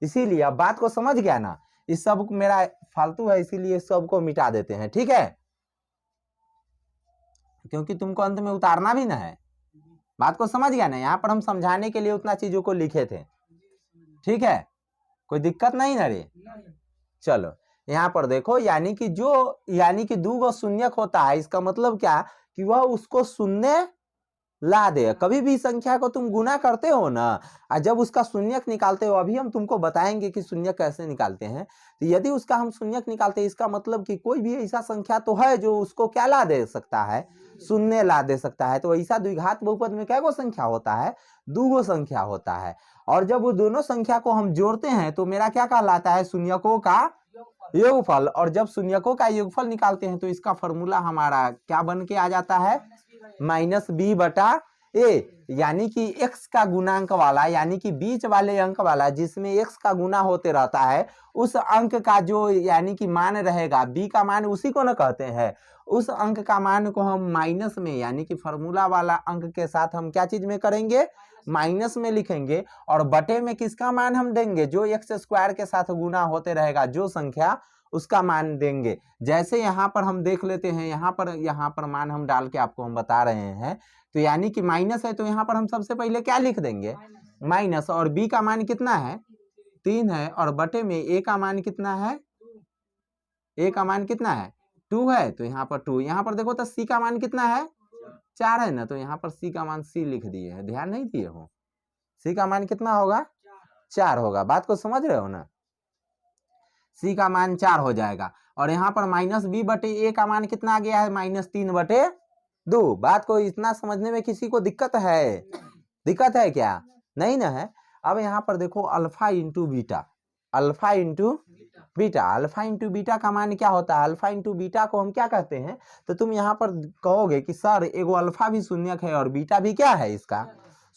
इसीलिए अब बात को समझ गया ना, इस सब मेरा फालतू है इसीलिए सबको मिटा देते हैं, ठीक है, क्योंकि तुमको अंत में उतारना भी ना है। बात को समझ गया ना, यहाँ पर हम समझाने के लिए उतना चीजों को लिखे थे, ठीक है, कोई दिक्कत नहीं ना रे। चलो यहाँ पर देखो, यानी कि दो शून्यक होता है, इसका मतलब क्या कि वह उसको शून्य ला दे। कभी भी संख्या को तुम गुना करते हो ना, और जब उसका शून्यक निकालते हो, अभी हम तुमको बताएंगे कि शून्यक कैसे निकालते हैं। तो यदि उसका हम शून्यक निकालते हैं, इसका मतलब कि कोई भी ऐसा संख्या तो है जो उसको क्या ला दे सकता है, शून्य ला दे सकता है। तो ऐसा द्विघात बहुपद में क्या गो संख्या होता है, दो संख्या होता है। और जब वो दोनों संख्या को हम जोड़ते हैं तो मेरा क्या कहलाता है, शून्यकों का योगफल। और जब शून्यकों का योगफल निकालते हैं तो इसका फॉर्मूला हमारा क्या बन के आ जाता है, -b/a, यानी कि x का गुणांक वाला, यानी कि बीच वाले अंक वाला जिसमें x का गुना होते रहता है, उस अंक का जो यानी कि मान रहेगा, b का मान उसी को न कहते हैं, उस अंक का मान को हम माइनस में यानी कि फॉर्मूला वाला अंक के साथ हम क्या चीज में करेंगे, माइनस में लिखेंगे। और बटे में किसका मान हम देंगे, जो एक्स स्क्वायर के साथ गुना होते रहेगा जो संख्या, उसका मान देंगे। जैसे यहाँ पर हम देख लेते हैं, यहाँ पर मान हम डाल के आपको हम बता रहे हैं। तो यानी कि माइनस है तो यहाँ पर हम सबसे पहले क्या लिख देंगे, माइनस। और b का मान कितना है, 3 है, और बटे में a का मान कितना है, a का मान कितना है, 2 है, तो यहाँ पर 2। यहाँ पर देखो तो c का मान कितना है, 4 है ना, तो यहाँ पर c का मान c लिख दिए हैं, ध्यान नहीं दिए हो, c का मान कितना होगा, 4 होगा। बात को समझ रहे हो ना, c का मान 4 हो जाएगा। और यहाँ पर -b/a का मान कितना आ गया है, -3/2। बात को इतना समझने में किसी को दिक्कत है, दिक्कत है क्या, नहीं ना है। अब यहाँ पर देखो alpha into beta, alpha into beta का मान क्या होता है, अल्फा इंटू बीटा को हम क्या कहते हैं। तो तुम यहाँ पर कहोगे कि सर एगो अल्फा भी शून्यक है और बीटा भी क्या है, इसका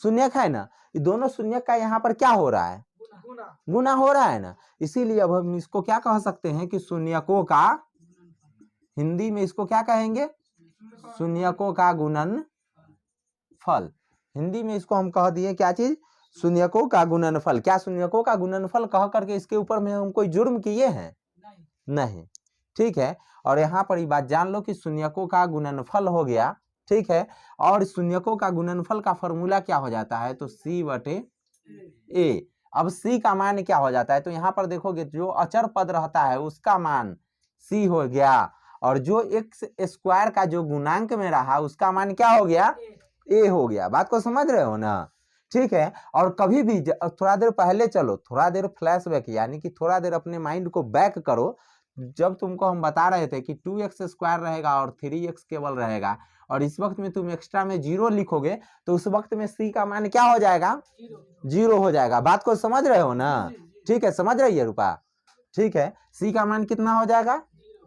शून्यक है ना, ये दोनों शून्यक का यहाँ पर क्या हो रहा है, गुना हो रहा है ना। इसीलिए अब हम इसको क्या कह सकते हैं कि शून्यकों का, हिंदी में इसको क्या कहेंगे, शून्यकों का गुणनफल। हिंदी में इसको हम कह दिए क्या चीज, शून्यकों का गुणनफल। क्या शून्यकों का गुणनफल कह करके इसके ऊपर में हम कोई जुर्म किए हैं, नहीं, ठीक है। और यहाँ पर ये बात जान लो कि शून्यकों का गुणनफल हो गया, ठीक है। और शून्यकों का गुणनफल का फॉर्मूला क्या हो जाता है, तो c/a। अब c का मान क्या हो जाता है, तो यहाँ पर देखोगे जो अचर पद रहता है उसका मान c हो गया, और जो एक्स स्क्वायर का जो गुणांक में रहा उसका मान क्या हो गया, a हो गया। बात को समझ रहे हो ना, ठीक है। और कभी भी थोड़ा देर पहले चलो, थोड़ा देर फ्लैशबैक यानी कि थोड़ा देर अपने माइंड को बैक करो, जब तुमको हम बता रहे थे कि 2x² रहेगा और 3x केवल रहेगा, और इस वक्त में तुम एक्स्ट्रा में 0 लिखोगे तो उस वक्त में c का मान क्या हो जाएगा? 0 हो जाएगा। बात को समझ रहे हो ना? ठीक है, समझ रही है रूपा? ठीक है, c का मान कितना हो जाएगा?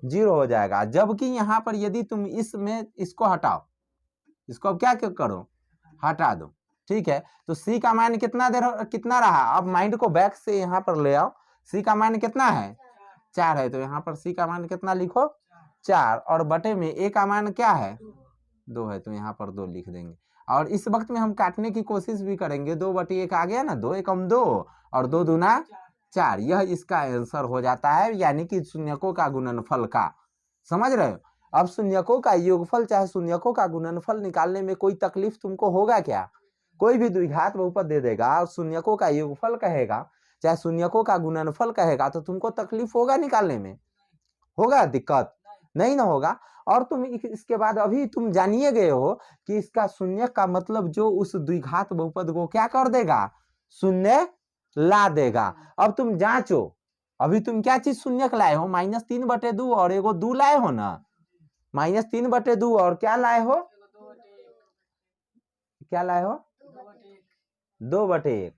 0 हो जाएगा। जबकि यहाँ पर यदि तुम इसमें इसको हटाओ, इसको अब क्या करो? हटा दो। ठीक है, तो c का मान कितना रहा? अब माइंड को बैक से यहाँ पर ले आओ। c का मान कितना है? 4 है, तो यहाँ पर c का मान कितना लिखो? 4, और बटे में a का मान क्या है? 2 है, तो यहाँ पर 2 लिख देंगे। और इस वक्त में हम काटने की कोशिश भी करेंगे, 2/1 आ गया ना, 2 एकम 2 और 2 दूना 4, यह इसका आंसर हो जाता है, यानी कि शून्यकों का गुणनफल का। समझ रहे हो? अब शून्यकों का योगफल चाहे शून्यकों का गुणनफल निकालने में कोई तकलीफ तुमको होगा क्या? कोई भी द्विघात बहुपद दे देगा और शून्यकों का योगफल कहेगा चाहे शून्यकों का गुणनफल कहेगा, तो तुमको तकलीफ होगा निकालने में? होगा दिक्कत? नहीं ना होगा। और तुम इसके बाद अभी तुम जानिए गए हो कि इसका शून्य का मतलब जो उस द्विघात बहुपद को क्या कर देगा? शून्य ला देगा। अब तुम जांचो, अभी तुम क्या चीज शून्य लाए हो? -3/2 और एगो 2 लाए हो ना? -3/2 और क्या लाए हो? क्या लाए हो? 2/1,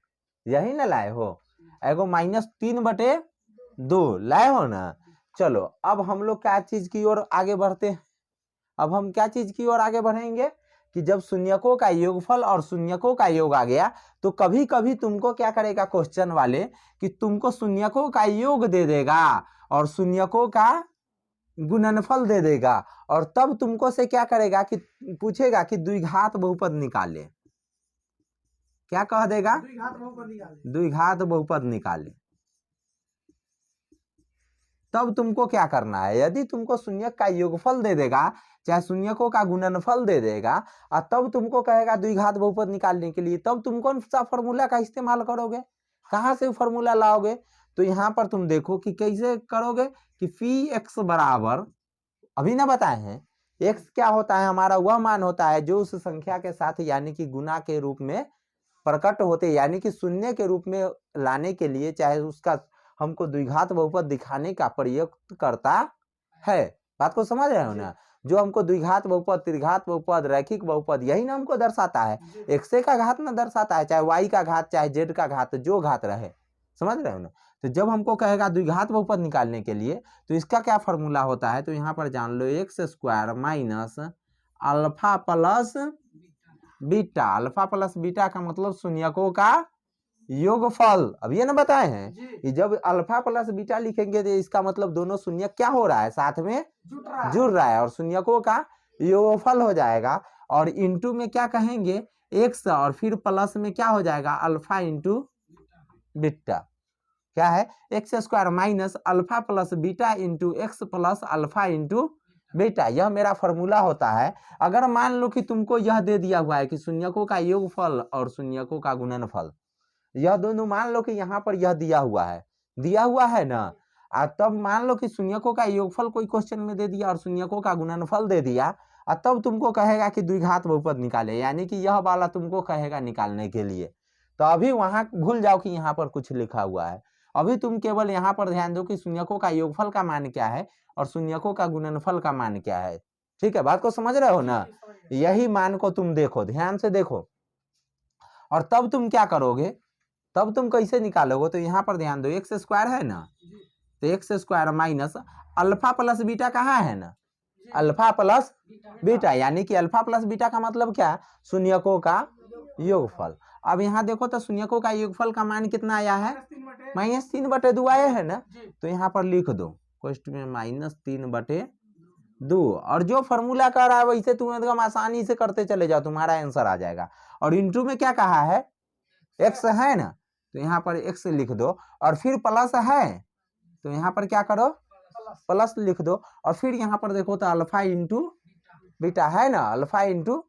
यही ना लाए हो? एगो -3/2 लाए हो ना? चलो, अब हम लोग क्या चीज की ओर आगे बढ़ते हैं? अब हम क्या चीज की ओर आगे बढ़ेंगे कि जब शून्यकों का योगफल और शून्यकों का योग आ गया, तो कभी कभी तुमको क्या करेगा क्वेश्चन वाले कि तुमको शून्यकों का योग दे देगा और शून्यकों का गुणनफल दे देगा, और तब तुमको से क्या करेगा कि पूछेगा कि द्विघात बहुपद निकाले। क्या कह देगा? द्विघात बहुपद निकाले। तब तुमको क्या करना है? यदि तुमको शून्यक का योगफल दे देगा चाहे शून्यकों का गुणनफल दे देगा, और तब तुमको कहेगा द्विघात बहुपद निकालने के लिए, तब तुम कौन सा फॉर्मूला का इस्तेमाल करोगे? कहाँ से फॉर्मूला लाओगे? तो यहाँ पर तुम देखो कि कैसे करोगे कि फी x बराबर, अभी ना बताए हैं, x क्या होता है? हमारा वह मान होता है जो उस संख्या के साथ यानी कि गुना के रूप में प्रकट होते, यानी कि शून्य के रूप में लाने के लिए चाहे उसका हमको द्विघात बहुपद दिखाने का प्रयुक्त करता है। बात को समझ रहे हो ना? जो हमको द्विघात बहुपद, त्रिघात बहुपद, रैखिक बहुपद, यही ना हमको दर्शाता है। x का घात ना दर्शाता है, चाहे y का घात चाहे z का घात, जो घात रहे। समझ रहे हो ना? तो जब हमको कहेगा द्विघात बहुपद निकालने के लिए, तो इसका क्या फॉर्मूला होता है? तो यहाँ पर जान लो, x² minus alpha plus beta. Alpha plus beta का मतलब शून्यकों का योगफल। अब ये ना बताए हैं कि जब अल्फा प्लस बीटा लिखेंगे तो इसका मतलब दोनों शून्य क्या हो रहा है? साथ में जुड़ रहा है, और शून्यकों का योगफल हो जाएगा। और इंटू में क्या कहेंगे? x, और फिर प्लस में क्या हो जाएगा? Alpha into beta. क्या है? x² minus alpha plus beta into x plus alpha into beta. यह मेरा फॉर्मूला होता है। अगर मान लो कि तुमको यह दे दिया हुआ है कि शून्यकों का योगफल और शून्यकों का गुणनफल, यह दोनों मान लो कि यहाँ पर यह दिया हुआ है ना, तब मान लो कि शून्यकों का योगफल कोई क्वेश्चन में दे दिया और शून्यकों का गुणनफल दे दिया, और तब तुमको कहेगा कि द्विघात बहुपद निकाले, यानी कि यह वाला तुमको कहेगा निकालने के लिए। तो अभी वहां भूल जाओ कि यहाँ पर कुछ लिखा हुआ है। अभी तुम केवल यहाँ पर ध्यान दो कि शून्यकों का योगफल का मान क्या है और शून्यकों का गुणनफल का मान क्या है। ठीक है, बात को समझ रहे हो ना? यही मान को तुम देखो, ध्यान से देखो, और तब तुम क्या करोगे? तब तुम कैसे निकालोगे? तो यहाँ पर ध्यान दो, x² है ना, तो x² minus alpha plus beta कहाँ है ना? अल्फा प्लस बीटा, यानी कि अल्फा प्लस बीटा का मतलब क्या? शून्यकों का योगफल। अब यहाँ देखो तो शून्यकों का योगफल का मान कितना आया है? -3/2 आया है ना, तो यहाँ पर लिख दो क्वेश्चन में -3/2, और जो फॉर्मूला कर रहा है वैसे तुम एकदम आसानी से करते चले जाओ, तुम्हारा आंसर आ जाएगा। और इंटू में क्या कहा है? x है ना, तो यहाँ पर x लिख दो, और फिर प्लस है तो यहाँ पर क्या करो? प्लस लिख दो, और फिर यहाँ पर देखो तो अल्फा इंटू बीटा है ना, अल्फा इंटू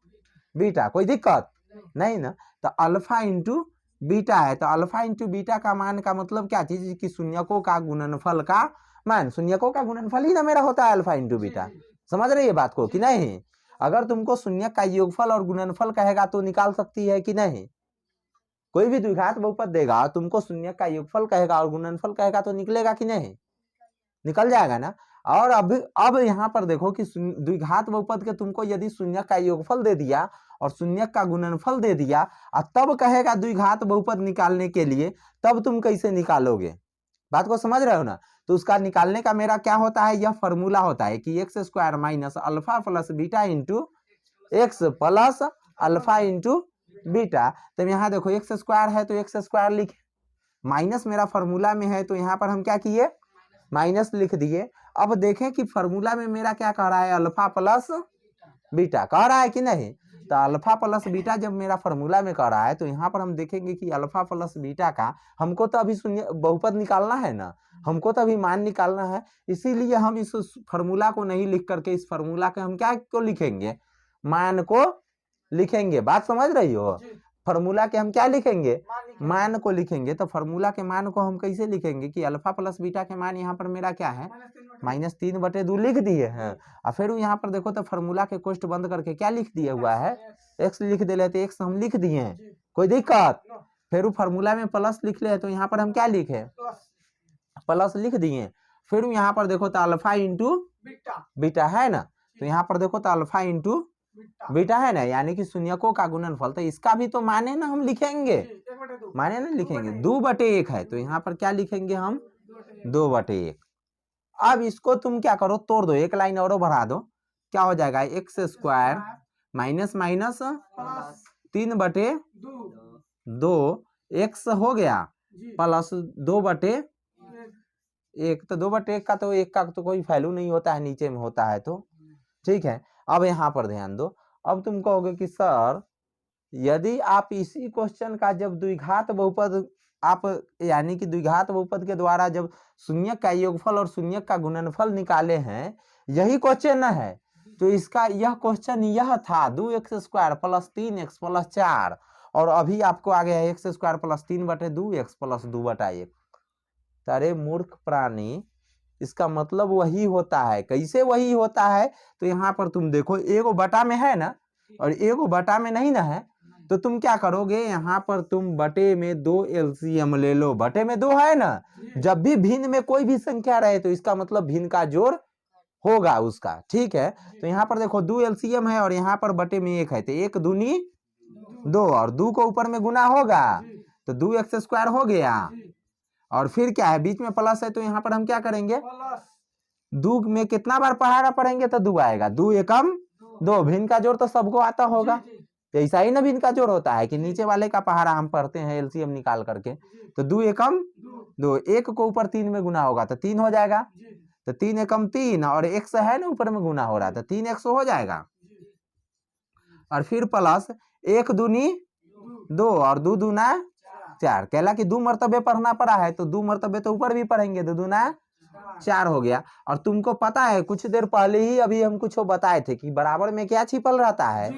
बीटा। कोई दिक्कत नहीं ना? तो अल्फा इंटू बीटा है, तो अल्फा इंटू बीटा का मान का मतलब क्या चीज कि शून्यकों का गुणनफल का मान। शून्यकों का गुणनफल ही ना मेरा होता है अल्फा इंटू बीटा। समझ रही है बात को कि नहीं? अगर तुमको शून्य का योगफल और गुणनफल कहेगा तो निकाल सकती है कि नहीं? कोई भी द्विघात बहुपद देगा, तुमको शून्य का योगफल कहेगा और गुणनफल कहेगा तो निकलेगा कि नहीं? निकल जाएगा ना। और अब यहाँ पर देखो कि द्विघात बहुपद के तुमको यदि शून्यक का योगफल दे दिया और शून्यक का गुणनफल दे दिया और तब कहेगा द्विघात बहुपद निकालने के लिए, तब तुम कैसे निकालोगे? बात को समझ रहे हो ना। तो उसका निकालने का मेरा क्या होता है, यह फॉर्मूला होता है कि x square minus alpha plus beta into x plus alpha into beta. तो यहाँ देखो एक्स स्क्वायर है तो एक्स स्क्वायर लिखे, माइनस मेरा फॉर्मूला में है तो यहाँ पर हम क्या किए, माइनस लिख दिए। अब देखें कि फॉर्मूला में मेरा क्या कह रहा है, अल्फा प्लस बीटा कह रहा है कि नहीं। तो अल्फा प्लस बीटा जब मेरा फॉर्मूला में कह रहा है तो यहाँ पर हम देखेंगे कि अल्फा प्लस बीटा का हमको तो अभी शून्य बहुपद निकालना है ना, हमको तो अभी मान निकालना है। इसीलिए हम इस फॉर्मूला को नहीं लिख करके इस फॉर्मूला के हम क्या को लिखेंगे, मान को लिखेंगे। बात समझ रही हो। फॉर्मूला के हम क्या लिखेंगे, मान को लिखेंगे। तो फॉर्मूला के मान को हम कैसे लिखेंगे कि अल्फा प्लस बीटा के मान यहाँ पर मेरा क्या है, -3/2 लिख दिए हैं। और फिर यहाँ पर देखो तो फॉर्मूला के कोष्ठ बंद करके क्या लिख दिया हुआ है, एक्स लिख दे लेते, एक्स हम लिख दिए हैं, कोई दिक्कत। फिर फॉर्मूला में प्लस लिख ले तो यहाँ पर हम क्या लिखे, प्लस लिख दिए। फिर यहाँ पर देखो तो अल्फा इंटू बीटा है ना, तो यहाँ पर देखो तो अल्फा इंटू बीटा है ना, यानी कि शून्यकों का गुणनफल। तो इसका भी तो माने ना हम लिखेंगे, माने ना लिखेंगे, 2/1 है तो यहाँ पर क्या लिखेंगे हम, 2/1। अब इसको तुम क्या करो, तोड़ दो, एक लाइन और बढ़ा दो, क्या हो जाएगा, x square minus minus 3/2 x हो गया प्लस 2/1। तो 2/1 का तो एक का तो कोई वैल्यू नहीं होता है, नीचे में होता है तो ठीक है। अब यहाँ पर ध्यान दो, अब तुम कहोगे कि सर यदि आप इसी क्वेश्चन का जब द्विघात बहुपद आप यानी कि द्विघात बहुपद के द्वारा जब शून्यक का योगफल और शून्यक का गुणनफल निकाले हैं, यही क्वेश्चन है, तो इसका यह क्वेश्चन यह था 2x square plus 3x plus 4, और अभी आपको आ गया है x square plus 3/2 x plus 2/1। अरे मूर्ख प्राणी, इसका मतलब वही होता है। कैसे वही होता है, तो यहाँ पर तुम देखो एगो बटा में है ना और एगो बटा में नहीं ना है, तो तुम क्या करोगे, यहाँ पर तुम बटे में 2 एलसीएम ले लो, बटे में 2 है ना। जब भी भिन्न में कोई भी संख्या रहे तो इसका मतलब भिन्न का जोड़ होगा उसका, ठीक है। तो यहाँ पर देखो 2 एलसीएम है और यहाँ पर बटे में 1 है, तो 1 दूनी 2 और 2 को ऊपर में गुना होगा तो 2x स्क्वायर हो गया। और फिर क्या है, बीच में प्लस है तो यहाँ पर हम क्या करेंगे, 2 में कितना बार पहाड़ा पढ़ेंगे तो 2 आएगा, 2 एकम 2, भिन्न का जोड़ तो सबको आता होगा। तो ऐसा ही ना भिन्न का जोड़ होता है कि नीचे वाले का पहाड़ा हम पढ़ते हैं एलसीएम निकाल करके, तो 2 एकम 2, 1 को ऊपर 3 में गुना होगा तो 3 हो जाएगा, तो 3 एकम 3 और x है ना ऊपर में गुना हो रहा था, 3x हो जाएगा। और फिर प्लस 1 दूनी 2 और 2 दूना 4, कहला कि 2 मर्तबे पढ़ना पड़ा है तो 2 मर्तबे तो ऊपर भी पढ़ेंगे, 2 दूना 4 हो गया। और तुमको पता है कुछ देर पहले ही अभी हम कुछ बताए थे कि बराबर में क्या छिपल रहता है,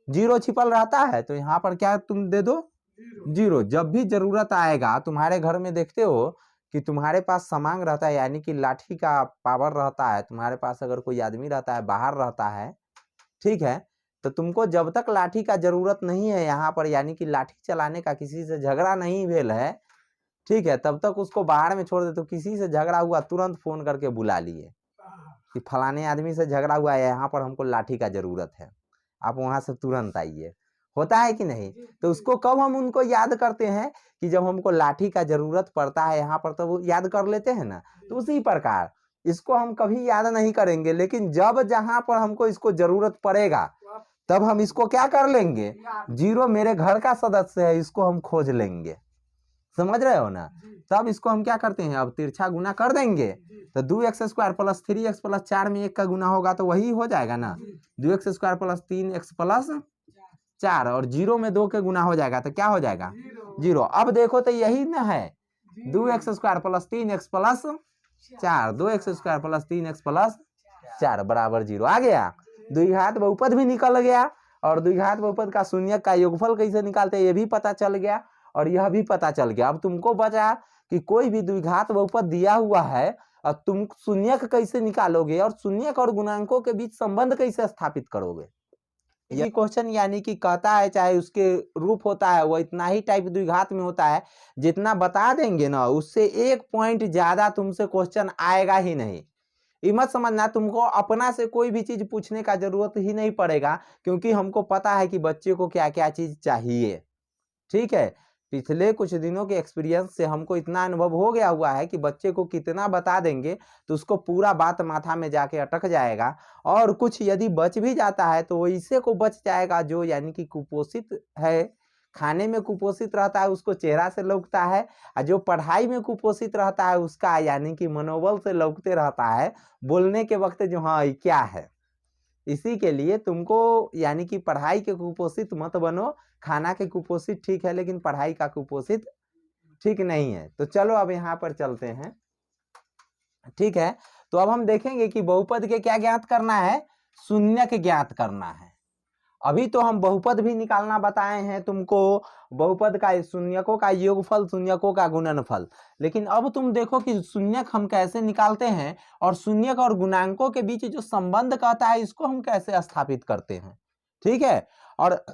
जीरो छिपल रहता है। तो यहाँ पर क्या तुम दे दो, 0। जब भी जरूरत आएगा, तुम्हारे घर में देखते हो कि तुम्हारे पास समांग रहता है, यानी कि लाठी का पावर रहता है, तुम्हारे पास अगर कोई आदमी रहता है बाहर रहता है, ठीक है, तो तुमको जब तक लाठी का जरूरत नहीं है यहाँ पर, यानी कि लाठी चलाने का किसी से झगड़ा नहीं भेल है, ठीक है, तब तक उसको बाहर में छोड़ दे। तो किसी से झगड़ा हुआ तुरंत फोन करके बुला लिए कि फलाने आदमी से झगड़ा हुआ है, यहाँ पर हमको लाठी का जरूरत है, आप वहां से तुरंत आइए, होता है कि नहीं। तो उसको कब हम उनको याद करते हैं कि जब हमको लाठी का जरूरत पड़ता है यहाँ पर, तो वो याद कर लेते हैं ना। तो उसी प्रकार इसको हम कभी याद नहीं करेंगे, लेकिन जब जहां पर हमको इसको जरूरत पड़ेगा तब हम इसको क्या कर लेंगे, 0 मेरे घर का सदस्य है, इसको हम खोज लेंगे, समझ रहे हो ना। तब इसको हम क्या करते हैं, अब तिरछा गुना कर देंगे, तो 2x square plus 3x plus 4 में 1 का गुना होगा तो वही हो जाएगा ना, 2x square plus 3x plus 4, और 0 में 2 के गुना हो जाएगा तो क्या हो जाएगा, 0। अब देखो तो यही ना है, 2x square plus 3x plus 4, 2x square plus 3x plus 4 बराबर 0 आ गया। द्विघात बहुपद भी निकल गया, और द्विघात बहुपद का शून्यक का योगफल कैसे निकालते हैं ये भी पता चल गया, और यह भी पता चल गया। अब तुमको बचा कि कोई भी द्विघात बहुपद दिया हुआ है और तुम शून्यक कैसे निकालोगे और शून्यक और गुणांकों के बीच संबंध कैसे स्थापित करोगे। ये क्वेश्चन यानी कि कहता है चाहे उसके रूप होता है वो इतना ही टाइप द्विघात में होता है, जितना बता देंगे ना उससे 1 पॉइंट ज्यादा तुमसे क्वेश्चन आएगा ही नहीं। ये मत समझना तुमको अपना से कोई भी चीज पूछने का जरूरत ही नहीं पड़ेगा, क्योंकि हमको पता है कि बच्चे को क्या क्या चीज चाहिए। ठीक है, पिछले कुछ दिनों के एक्सपीरियंस से हमको इतना अनुभव हो गया हुआ है कि बच्चे को कितना बता देंगे तो उसको पूरा बात माथा में जाके अटक जाएगा, और कुछ यदि बच भी जाता है तो वैसे को बच जाएगा जो यानी कि कुपोषित है, खाने में कुपोषित रहता है उसको चेहरा से लौकता है, और जो पढ़ाई में कुपोषित रहता है उसका यानी कि मनोबल से लौकते रहता है, बोलने के वक्त जो हाँ क्या है। इसी के लिए तुमको यानी कि पढ़ाई के कुपोषित मत बनो, खाना के कुपोषित ठीक है लेकिन पढ़ाई का कुपोषित ठीक नहीं है। तो चलो अब यहाँ पर चलते हैं। ठीक है, तो अब हम देखेंगे कि बहुपद के क्या ज्ञात करना है, शून्यक ज्ञात करना है। अभी तो हम बहुपद भी निकालना बताए हैं तुमको, बहुपद का शून्यकों का योगफल, शून्यकों का गुणनफल, लेकिन अब तुम देखो कि शून्यक हम कैसे निकालते हैं और शून्यक और गुणांकों के बीच जो संबंध कहता है इसको हम कैसे स्थापित करते हैं। ठीक है, और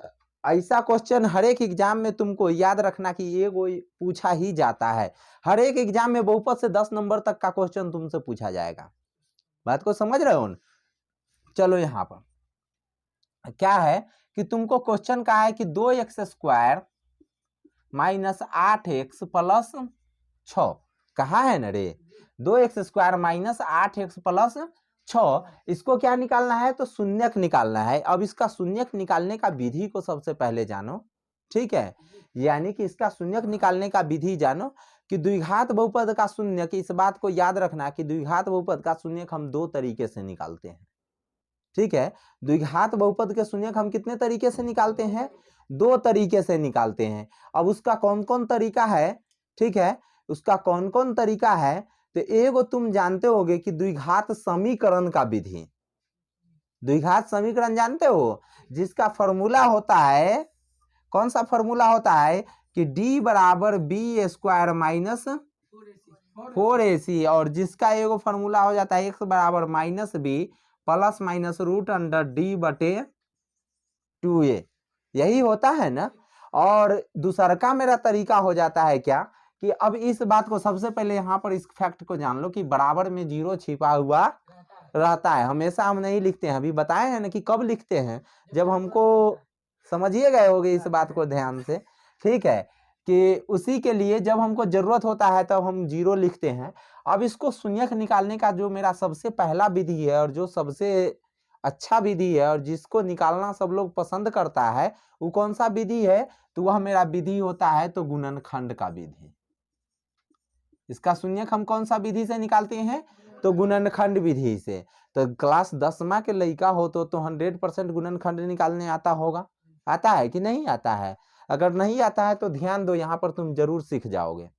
ऐसा क्वेश्चन हर एक एग्जाम में तुमको याद रखना कि ये कोई पूछा ही जाता है। हर एक एग्जाम में बहुपद से 10 नंबर तक का क्वेश्चन तुमसे पूछा जाएगा। बात को समझ रहे हो? चलो यहाँ पर क्या है कि तुमको क्वेश्चन का है कि 2x² माइनस 8x प्लस 6 कहा है ना रे, 2x² माइनस 8x प्लस 6, इसको क्या निकालना है तो शून्यक निकालना है। अब इसका शून्यक निकालने का विधि को सबसे पहले जानो। ठीक है, यानी कि इसका शून्यक निकालने का विधि जानो कि द्विघात बहुपद का शून्यक, इस बात को याद रखना कि द्विघात बहुपद का शून्यक हम 2 तरीके से निकालते हैं। ठीक है, द्विघात बहुपद के शून्यक हम कितने तरीके से निकालते हैं, 2 तरीके से निकालते हैं। अब उसका कौन कौन तरीका है, ठीक है, उसका कौन कौन तरीका है, तो एगो तुम जानते होगे कि द्विघात समीकरण का विधि। द्विघात समीकरण जानते हो, जिसका फॉर्मूला होता है, कौन सा फॉर्मूला होता है कि d बराबर b² माइनस 4ac, और जिसका एगो फॉर्मूला हो जाता है x बराबर minus b plus minus root under d बटे 2a, यही होता है ना। और दूसरा का मेरा तरीका हो जाता है क्या कि अब इस बात को सबसे पहले यहाँ पर इस फैक्ट को जान लो कि बराबर में 0 छिपा हुआ रहता है। हमेशा हम नहीं लिखते हैं, अभी बताए हैं ना कि कब लिखते हैं, जब हमको समझिए गए होगे इस बात को ध्यान से। ठीक है, कि उसी के लिए जब हमको जरूरत होता है तब हम 0 लिखते हैं। अब इसको शून्यक निकालने का जो मेरा सबसे पहला विधि है और जो सबसे अच्छा विधि है और जिसको निकालना सब लोग पसंद करता है, वो कौन सा विधि है, तो वह मेरा विधि होता है तो गुणनखंड का विधि। इसका शून्यक हम कौन सा विधि से निकालते हैं, तो गुणनखंड विधि से। तो क्लास 10वीं के लड़का हो तो 100% गुणनखंड निकालने आता होगा, आता है कि नहीं आता है? अगर नहीं आता है तो ध्यान दो, यहाँ पर तुम जरूर सीख जाओगे।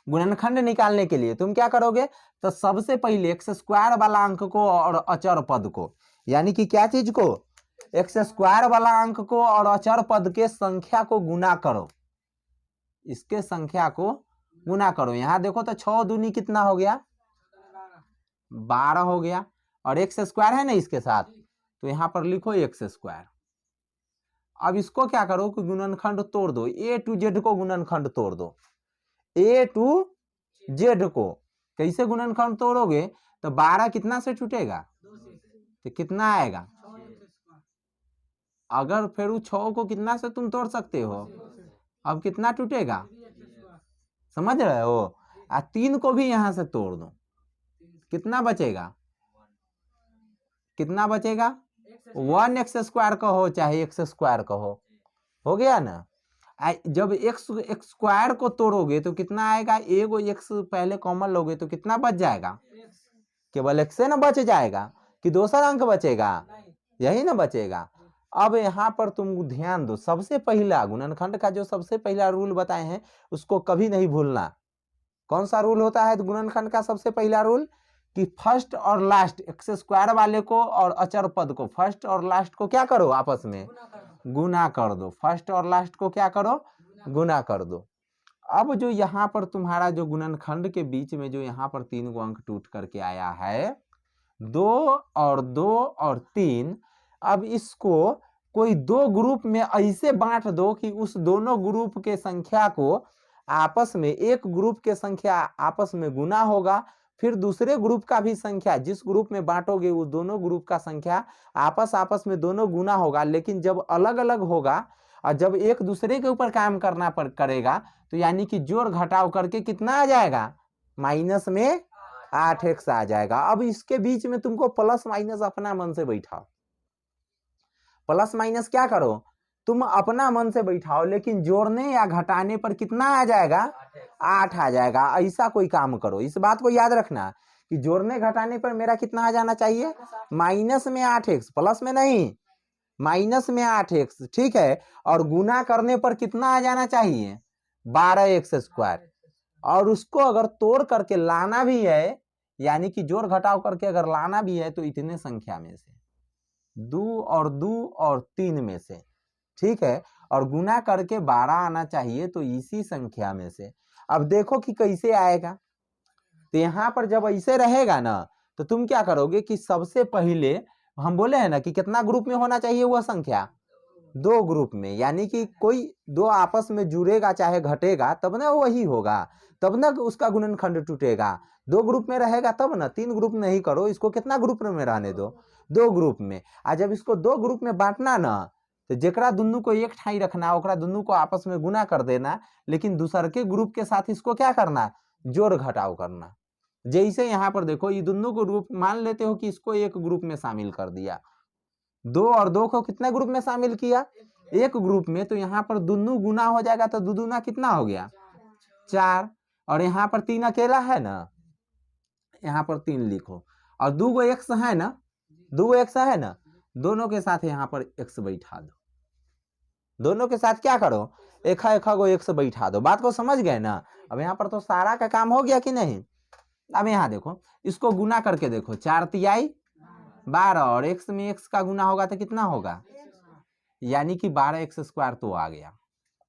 गुणनखंड निकालने के लिए तुम क्या करोगे, तो सबसे पहले x² वाला अंक को और अचर पद को, यानी कि क्या चीज को, x² वाला अंक को और अचर पद के संख्या को गुना करो, इसके संख्या को गुना करो। यहाँ देखो तो 6 दूनी कितना हो गया, 12 हो गया, और x² है ना इसके साथ, तो यहाँ पर लिखो x²। अब इसको क्या करो कि गुणनखंड तोड़ दो, a to z को गुणनखंड तोड़ दो, a to z को कैसे गुणनखंड तोड़ोगे, तो 12 कितना से छूटेगा, तो कितना आएगा, अगर फिर 6 को कितना से तुम तोड़ सकते हो, अब कितना टूटेगा, समझ रहे हो। 3 को भी यहां से तोड़ दो, कितना बचेगा, कितना बचेगा, 1x² कहो चाहे x² कहो, हो गया ना। जब x² को तोड़ोगे तो कितना आएगा, एगो x पहले कॉमन लोगे तो कितना बच जाएगा, केवल x से ना बच जाएगा कि दूसरा अंक बचेगा, यही ना बचेगा। अब यहाँ पर तुम ध्यान दो, सबसे पहला गुणनखंड का जो सबसे पहला रूल बताए हैं उसको कभी नहीं भूलना। कौन सा रूल होता है गुणनखंड का सबसे पहला रूल, कि फर्स्ट और लास्ट x² वाले को और अचर पद को, फर्स्ट और लास्ट को क्या करो, आपस में गुना कर दो, फर्स्ट और लास्ट को क्या करो, गुना कर दो। अब जो यहाँ पर तुम्हारा जो गुणनखंड के बीच में जो यहाँ पर 3 को अंक टूट करके आया है, 2 और 2 और 3, अब इसको कोई दो ग्रुप में ऐसे बांट दो कि उस दोनों ग्रुप के संख्या को आपस में, एक ग्रुप के संख्या आपस में गुना होगा, फिर दूसरे ग्रुप का भी संख्या, जिस ग्रुप में बांटोगे वो दोनों ग्रुप का संख्या आपस में दोनों गुना होगा, लेकिन जब अलग अलग होगा और जब एक दूसरे के ऊपर काम करना करेगा तो यानी कि जोड़ घटाव करके कितना आ जाएगा, माइनस में 8x आ जाएगा। अब इसके बीच में तुमको प्लस माइनस अपना मन से बैठाओ, प्लस माइनस क्या करो, तुम अपना मन से बैठाओ, लेकिन जोड़ने या घटाने पर कितना आ जाएगा, 8 आ जाएगा। ऐसा कोई काम करो, इस बात को याद रखना कि जोड़ने घटाने पर मेरा कितना आ जाना चाहिए, माइनस में 8x, प्लस में नहीं, माइनस में 8x, ठीक है। और गुना करने पर कितना आ जाना चाहिए, 12x²। और उसको अगर तोड़ करके लाना भी है, यानी कि जोड़ घटाव करके अगर लाना भी है तो इतने संख्या में से, 2 और 3 में से, ठीक है। और गुना करके 12 आना चाहिए तो इसी संख्या में से। अब देखो कि कैसे आएगा, तो यहाँ पर जब ऐसे रहेगा ना तो तुम क्या करोगे कि सबसे पहले हम बोले हैं ना कि कितना ग्रुप में होना चाहिए वह संख्या, 2 ग्रुप में, यानी कि कोई दो आपस में जुड़ेगा चाहे घटेगा तब ना वही होगा, तब ना उसका गुणनखंड टूटेगा। 2 ग्रुप में रहेगा तब ना, 3 ग्रुप नहीं करो, इसको कितना ग्रुप में रहने दो, 2 ग्रुप में। और जब इसको 2 ग्रुप में बांटना ना तो जेकरा दुनू को एक ठाई रखना, ओकरा दुनू को आपस में गुना कर देना, लेकिन दूसर के ग्रुप के साथ इसको क्या करना, जोड़ घटाव करना। जैसे यहाँ पर देखो ये दोनों को ग्रुप मान लेते हो कि इसको एक ग्रुप में शामिल कर दिया, 2 और 2 को कितने ग्रुप में शामिल किया, एक ग्रुप में, तो यहाँ पर दोनों गुना हो जाएगा, तो दो दूना कितना हो गया, 4। और यहाँ पर 3 अकेला है ना, यहाँ पर 3 लिखो, और 2 x है ना, 2 x है ना, दोनों के साथ यहाँ पर x बैठा दो, दोनों के साथ क्या करो, एक गो x बैठा दो। बात को समझ गए ना। अब यहाँ पर तो सारा का काम हो गया कि नहीं। अब यहाँ देखो, इसको गुना करके देखो, 4 तिहाई 12 और x में x का गुना होगा तो कितना होगा, यानी कि 12x² तो आ गया।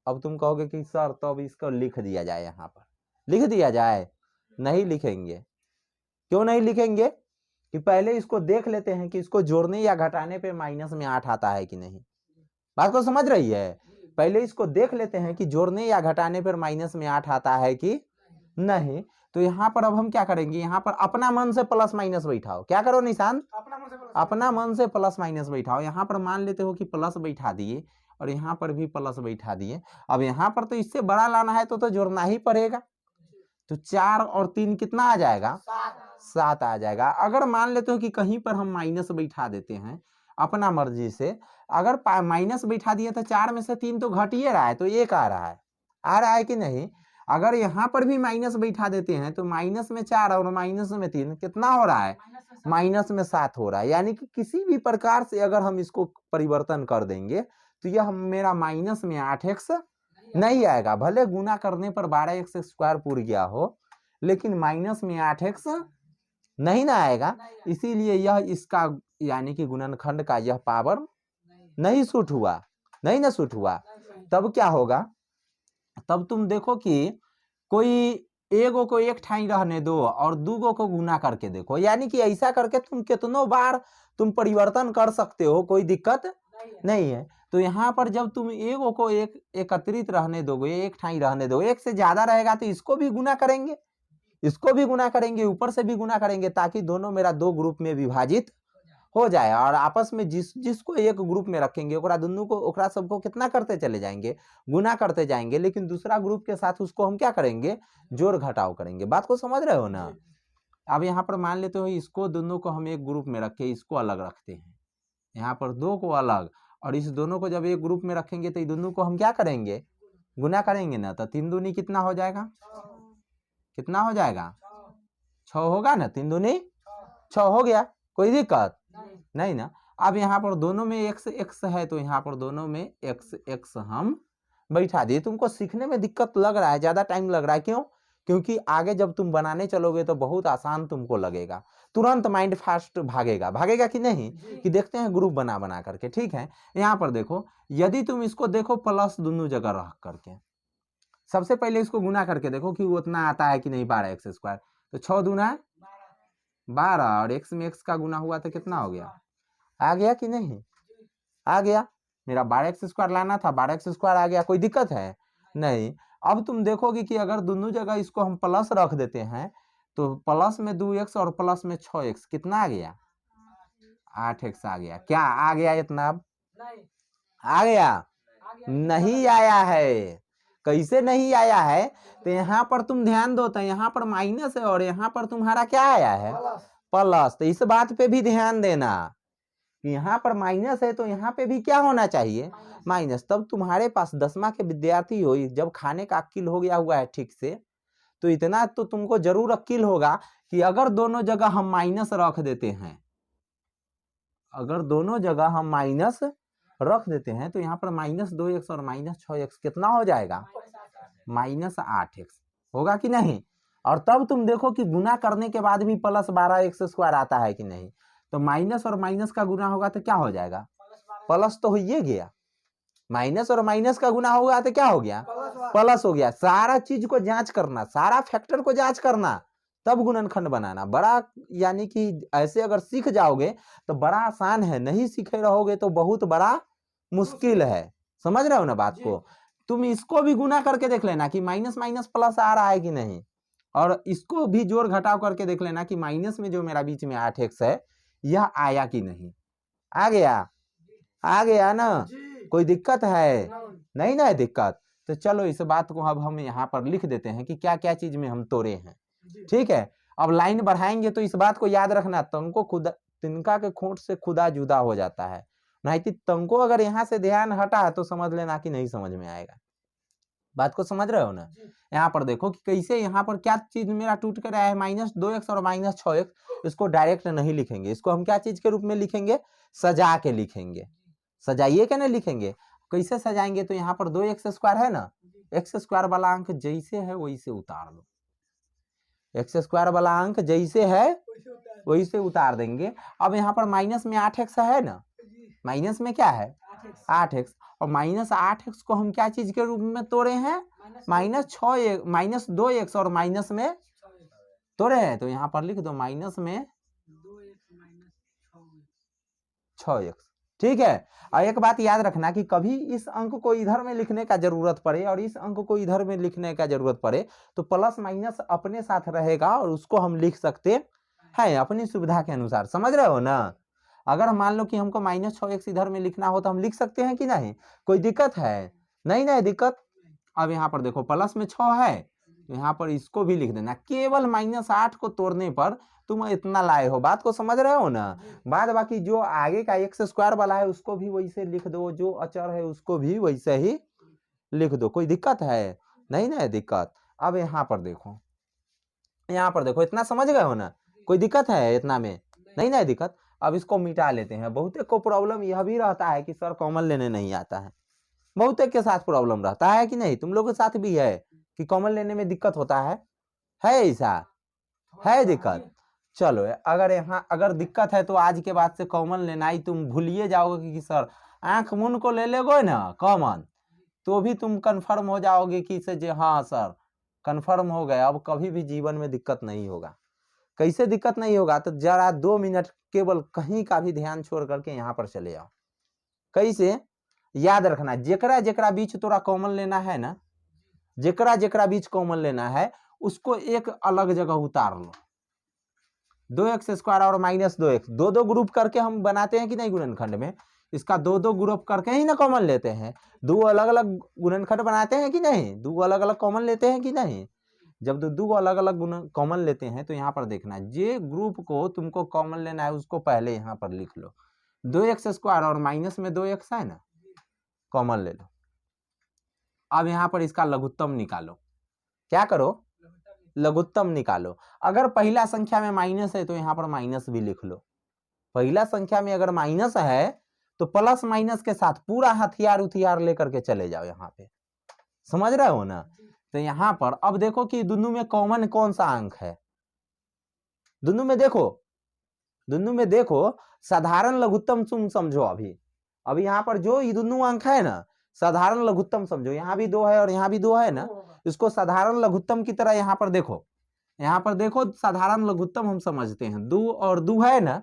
अब तुम कहोगे कि सर तो अब इसको लिख दिया जाए, यहाँ पर लिख दिया जाए, नहीं लिखेंगे। क्यों नहीं लिखेंगे, कि पहले इसको देख लेते हैं कि इसको जोड़ने या घटाने पे माइनस में 8 आता है कि नहीं। बात को समझ रही है, पहले इसको देख लेते हैं कि जोड़ने या घटाने पर माइनस में 8 आता है कि नहीं। तो यहाँ पर अब हम क्या करेंगे, यहाँ पर अपना मन से प्लस माइनस बैठाओ, क्या करो निशान, अपना मन से प्लस माइनस बैठाओ। यहाँ पर मान लेते हो कि प्लस बैठा दिए और यहाँ पर भी प्लस बैठा दिए। अब यहाँ पर तो इससे बड़ा लाना है तो जोड़ना ही पड़ेगा, तो 4 और 3 कितना आ जाएगा, 7 आ जाएगा। अगर मान लेते हो कि कहीं पर हम माइनस बैठा देते हैं अपना मर्जी से, अगर माइनस बैठा दिए तो 4 में से 3 तो घट ही रहा है, तो 1 आ रहा है कि नहीं। अगर यहाँ पर भी माइनस बैठा देते हैं तो माइनस में 4 और माइनस में 3 कितना हो रहा है, माइनस में 7 हो रहा है। यानी कि किसी भी प्रकार से अगर हम इसको परिवर्तन कर देंगे तो यह मेरा माइनस में 8x नहीं आएगा, भले गुना करने पर 12x² पूर गया हो, लेकिन माइनस में 8x नहीं ना आएगा। इसीलिए यह इसका यानी कि गुणनखंड का यह पावर नहीं सूट हुआ, नहीं ना सूट हुआ। तब क्या होगा, तब तुम देखो कि कोई एगो को एक ठाई रहने दो और 2 को गुना करके देखो, यानी कि ऐसा करके तुम कितनों बार तुम परिवर्तन कर सकते हो, कोई दिक्कत नहीं है। तो यहाँ पर जब तुम एगो को एक एकत्रित रहने दोगे, एक ठाई रहने दो, एक से ज्यादा रहेगा तो इसको भी गुना करेंगे, इसको भी गुना करेंगे, ऊपर से भी गुना करेंगे, ताकि दोनों मेरा 2 ग्रुप में विभाजित हो जाए। और आपस में जिसको एक ग्रुप में रखेंगे ओकरा दोनों को, ओकरा सबको कितना करते चले जाएंगे, गुना करते जाएंगे, लेकिन दूसरा ग्रुप के साथ उसको हम क्या करेंगे, जोड़ घटाव करेंगे। बात को समझ रहे हो ना। अब यहाँ पर मान लेते हो इसको दोनों को हम एक ग्रुप में रखे, इसको अलग रखते हैं, यहाँ पर 2 को अलग, और इस दोनों को जब एक ग्रुप में रखेंगे तो दोनों को हम क्या करेंगे, गुना करेंगे ना। तो 3 दूनी कितना हो जाएगा, कितना हो जाएगा, 6 होगा ना, 3 दूनी 6 हो गया, कोई दिक्कत नहीं ना। अब यहाँ पर दोनों में x है तो यहाँ पर दोनों में x हम बैठा दिए। तुमको सीखने में दिक्कत लग रहा है, ज्यादा टाइम लग रहा है, क्यों, क्योंकि आगे जब तुम बनाने चलोगे तो बहुत आसान तुमको लगेगा, तुरंत माइंड फास्ट भागेगा कि नहीं, कि देखते हैं ग्रुप बना बना करके। ठीक है, यहाँ पर देखो, यदि तुम इसको देखो प्लस दोनों जगह रख करके, सबसे पहले इसको गुना करके देखो कि वो उतना आता है कि नहीं, 12x²। तो 6 दूना 12 और x में x का गुना हुआ तो कितना हो गया, आ गया कि नहीं, आ गया। मेरा 12x² लाना था, 12x² आ गया, कोई दिक्कत है नहीं। अब तुम देखोगे कि अगर दोनों जगह इसको हम प्लस रख देते हैं तो प्लस में 2x और प्लस में 6x कितना आ गया? 8x आ गया। क्या आ गया इतना? आ गया? नहीं आया है। कैसे नहीं आया है? तो यहाँ पर तुम ध्यान दो, तो यहाँ पर माइनस है और यहाँ पर तुम्हारा क्या आया है? प्लस। तो इस बात पे भी ध्यान देना कि यहाँ पर माइनस है तो यहाँ पे भी क्या होना चाहिए? माइनस। तब तुम्हारे पास 10वीं के विद्यार्थी हो, जब खाने का अक्ल हो गया हुआ है ठीक से, तो इतना तो तुमको जरूर अक्ल होगा कि अगर दोनों जगह हम माइनस रख देते हैं, अगर दोनों जगह हम माइनस रख देते हैं तो यहाँ पर -2x और -6x कितना हो जाएगा? -8x होगा कि नहीं? और तब तुम देखो कि गुना करने के बाद भी +12x² आता है कि नहीं। तो माइनस और माइनस का गुना होगा तो क्या हो जाएगा? प्लस तो हो ही गया। माइनस और माइनस का गुना होगा तो क्या हो गया? प्लस हो गया। सारा चीज को जांच करना, सारा फैक्टर को जांच करना, तब गुणनखंड बनाना। बड़ा यानी कि ऐसे अगर सीख जाओगे तो बड़ा आसान है, नहीं सीखे रहोगे तो बहुत बड़ा मुश्किल है। समझ रहे हो ना बात को? तुम इसको भी गुना करके देख लेना कि माइनस माइनस प्लस आ रहा है कि नहीं, और इसको भी जोड़ घटाव करके देख लेना कि माइनस में जो मेरा बीच में 8x है यह आया कि नहीं। आ गया? आ गया ना? कोई दिक्कत है? नहीं ना है दिक्कत। तो चलो इस बात को अब हम यहाँ पर लिख देते हैं कि क्या क्या चीज में हम तोड़े हैं। ठीक है, अब लाइन बढ़ाएंगे तो इस बात को याद रखना, तंको खुदा तिनका के खोट से खुदा जुदा हो जाता है। नहीं तो तंको अगर यहाँ से ध्यान हटा तो समझ लेना कि नहीं समझ में आएगा। बात को समझ रहे हो ना? यहाँ पर देखो कि कैसे यहाँ पर क्या चीज मेरा टूट कर आया है, -2x और -6x। इसको डायरेक्ट नहीं लिखेंगे, इसको हम क्या चीज के रूप में लिखेंगे? सजा के लिखेंगे। सजाइए के नहीं लिखेंगे। कैसे सजाएंगे? तो यहाँ पर 2x² है ना, x² वाला अंक जैसे है वैसे उतार दो। x² वाला अंक जैसे है वैसे उतार देंगे। अब यहाँ पर माइनस में 8x है ना, माइनस में क्या है? 8x। और -8x को हम क्या चीज के रूप में तोड़े हैं? -2x और माइनस में तोड़े हैं। तो यहाँ पर लिख दो माइनस में 6x। ठीक है। और एक बात याद रखना कि कभी इस अंक को इधर में लिखने का जरूरत पड़े और इस अंक को इधर में लिखने का जरूरत पड़े तो प्लस माइनस अपने साथ रहेगा और उसको हम लिख सकते हैं अपनी सुविधा के अनुसार। समझ रहे हो ना? अगर मान लो कि हमको -6x इधर में लिखना हो तो हम लिख सकते हैं कि नहीं? कोई दिक्कत है? नहीं ना दिक्कत। अब यहाँ पर देखो प्लस में 6 है तो यहाँ पर इसको भी लिख देना। केवल -8 को तोड़ने पर तुम इतना लाए हो। बात को समझ रहे हो ना? बाद बाकी जो आगे का x² वाला है उसको भी वैसे लिख दो, जो अचर है उसको भी वैसे ही लिख दो। कोई दिक्कत है? नहीं ना दिक्कत। अब यहाँ पर देखो, यहाँ पर देखो, इतना समझ गए हो ना? कोई दिक्कत है इतना में? नहीं ना दिक्कत। अब इसको मिटा लेते हैं। बहुत को प्रॉब्लम यह भी रहता है कि सर कॉमन लेने नहीं आता है। बहुत के साथ प्रॉब्लम रहता है कि नहीं? तुम लोगों के साथ भी है कि कॉमन लेने में दिक्कत होता है ऐसा? है दिक्कत? चलो अगर यहाँ अगर दिक्कत है तो आज के बाद से कॉमन लेना ही तुम भूलिए जाओगे कि सर आंख मुन को ले लेगो ना कॉमन, तो भी तुम कंफर्म हो जाओगे कि से हाँ सर कंफर्म हो गए, अब कभी भी जीवन में दिक्कत नहीं होगा। कैसे दिक्कत नहीं होगा? तो जरा 2 मिनट केवल कहीं का भी ध्यान छोड़ करके यहाँ पर चले जाओ। कैसे? याद रखना, जेकरा जेकरा बीच तोरा कॉमन लेना है ना, जेकरा जेकरा बीच कॉमन लेना है उसको एक अलग जगह उतार लो। 2x² और -2x दो ग्रुप करके हम बनाते हैं कि नहीं गुणनखंड में? इसका दो ग्रुप करके ही ना कॉमन लेते हैं। दो अलग अलग गुणनखंड बनाते हैं कि नहीं? दो अलग अलग कॉमन लेते हैं कि नहीं? जब दो अलग अलग कॉमन लेते हैं तो यहाँ पर देखना, जे ग्रुप को तुमको कॉमन लेना है उसको पहले यहाँ पर लिख लो। 2x² और माइनस में 2x है ना, कॉमन ले लो। अब यहाँ पर इसका लघुत्तम निकालो। क्या करो? लघुत्तम निकालो। अगर पहला संख्या में माइनस है तो यहाँ पर माइनस भी लिख लो। पहला संख्या में अगर माइनस है तो प्लस माइनस के साथ पूरा हथियार लेकर के चले जाओ यहाँ पे। समझ रहे हो ना? तो यहाँ पर अब देखो कि दोनों में कॉमन कौन सा अंक है। दोनों में देखो साधारण लघुत्तम तुम समझो। अभी यहाँ पर जो ये दोनों अंक है ना, साधारण लघुत्तम समझो। यहाँ भी 2 है और यहाँ भी 2 है ना, इसको साधारण लघुत्तम की तरह यहाँ पर देखो। यहाँ पर देखो साधारण लघुत्तम हम समझते हैं। 2 और 2 है ना,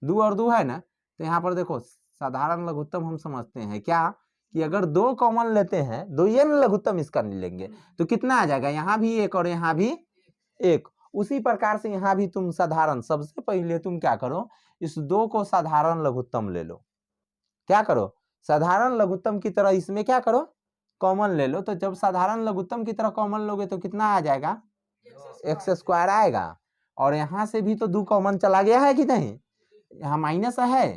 2 और 2 है ना, तो यहाँ पर देखो साधारण लघुत्तम हम समझते हैं क्या कि अगर 2 कॉमन लेते हैं, 2 ये न लघुत्तम इसका नहीं लेंगे तो कितना आ जाएगा, यहाँ भी 1 और यहाँ भी 1। उसी प्रकार से यहाँ भी तुम साधारण, सबसे पहले तुम क्या करो, इस 2 को साधारण लघुत्तम ले लो। क्या करो, साधारण लघुत्तम की तरह इसमें क्या करो, कॉमन ले लो। तो जब साधारण लघुत्तम की तरह कॉमन लोगे तो कितना आ जाएगा, एक्स स्क्वायर आएगा। और यहाँ से भी तो 2 कॉमन चला गया है कि नहीं, यहाँ माइनस है,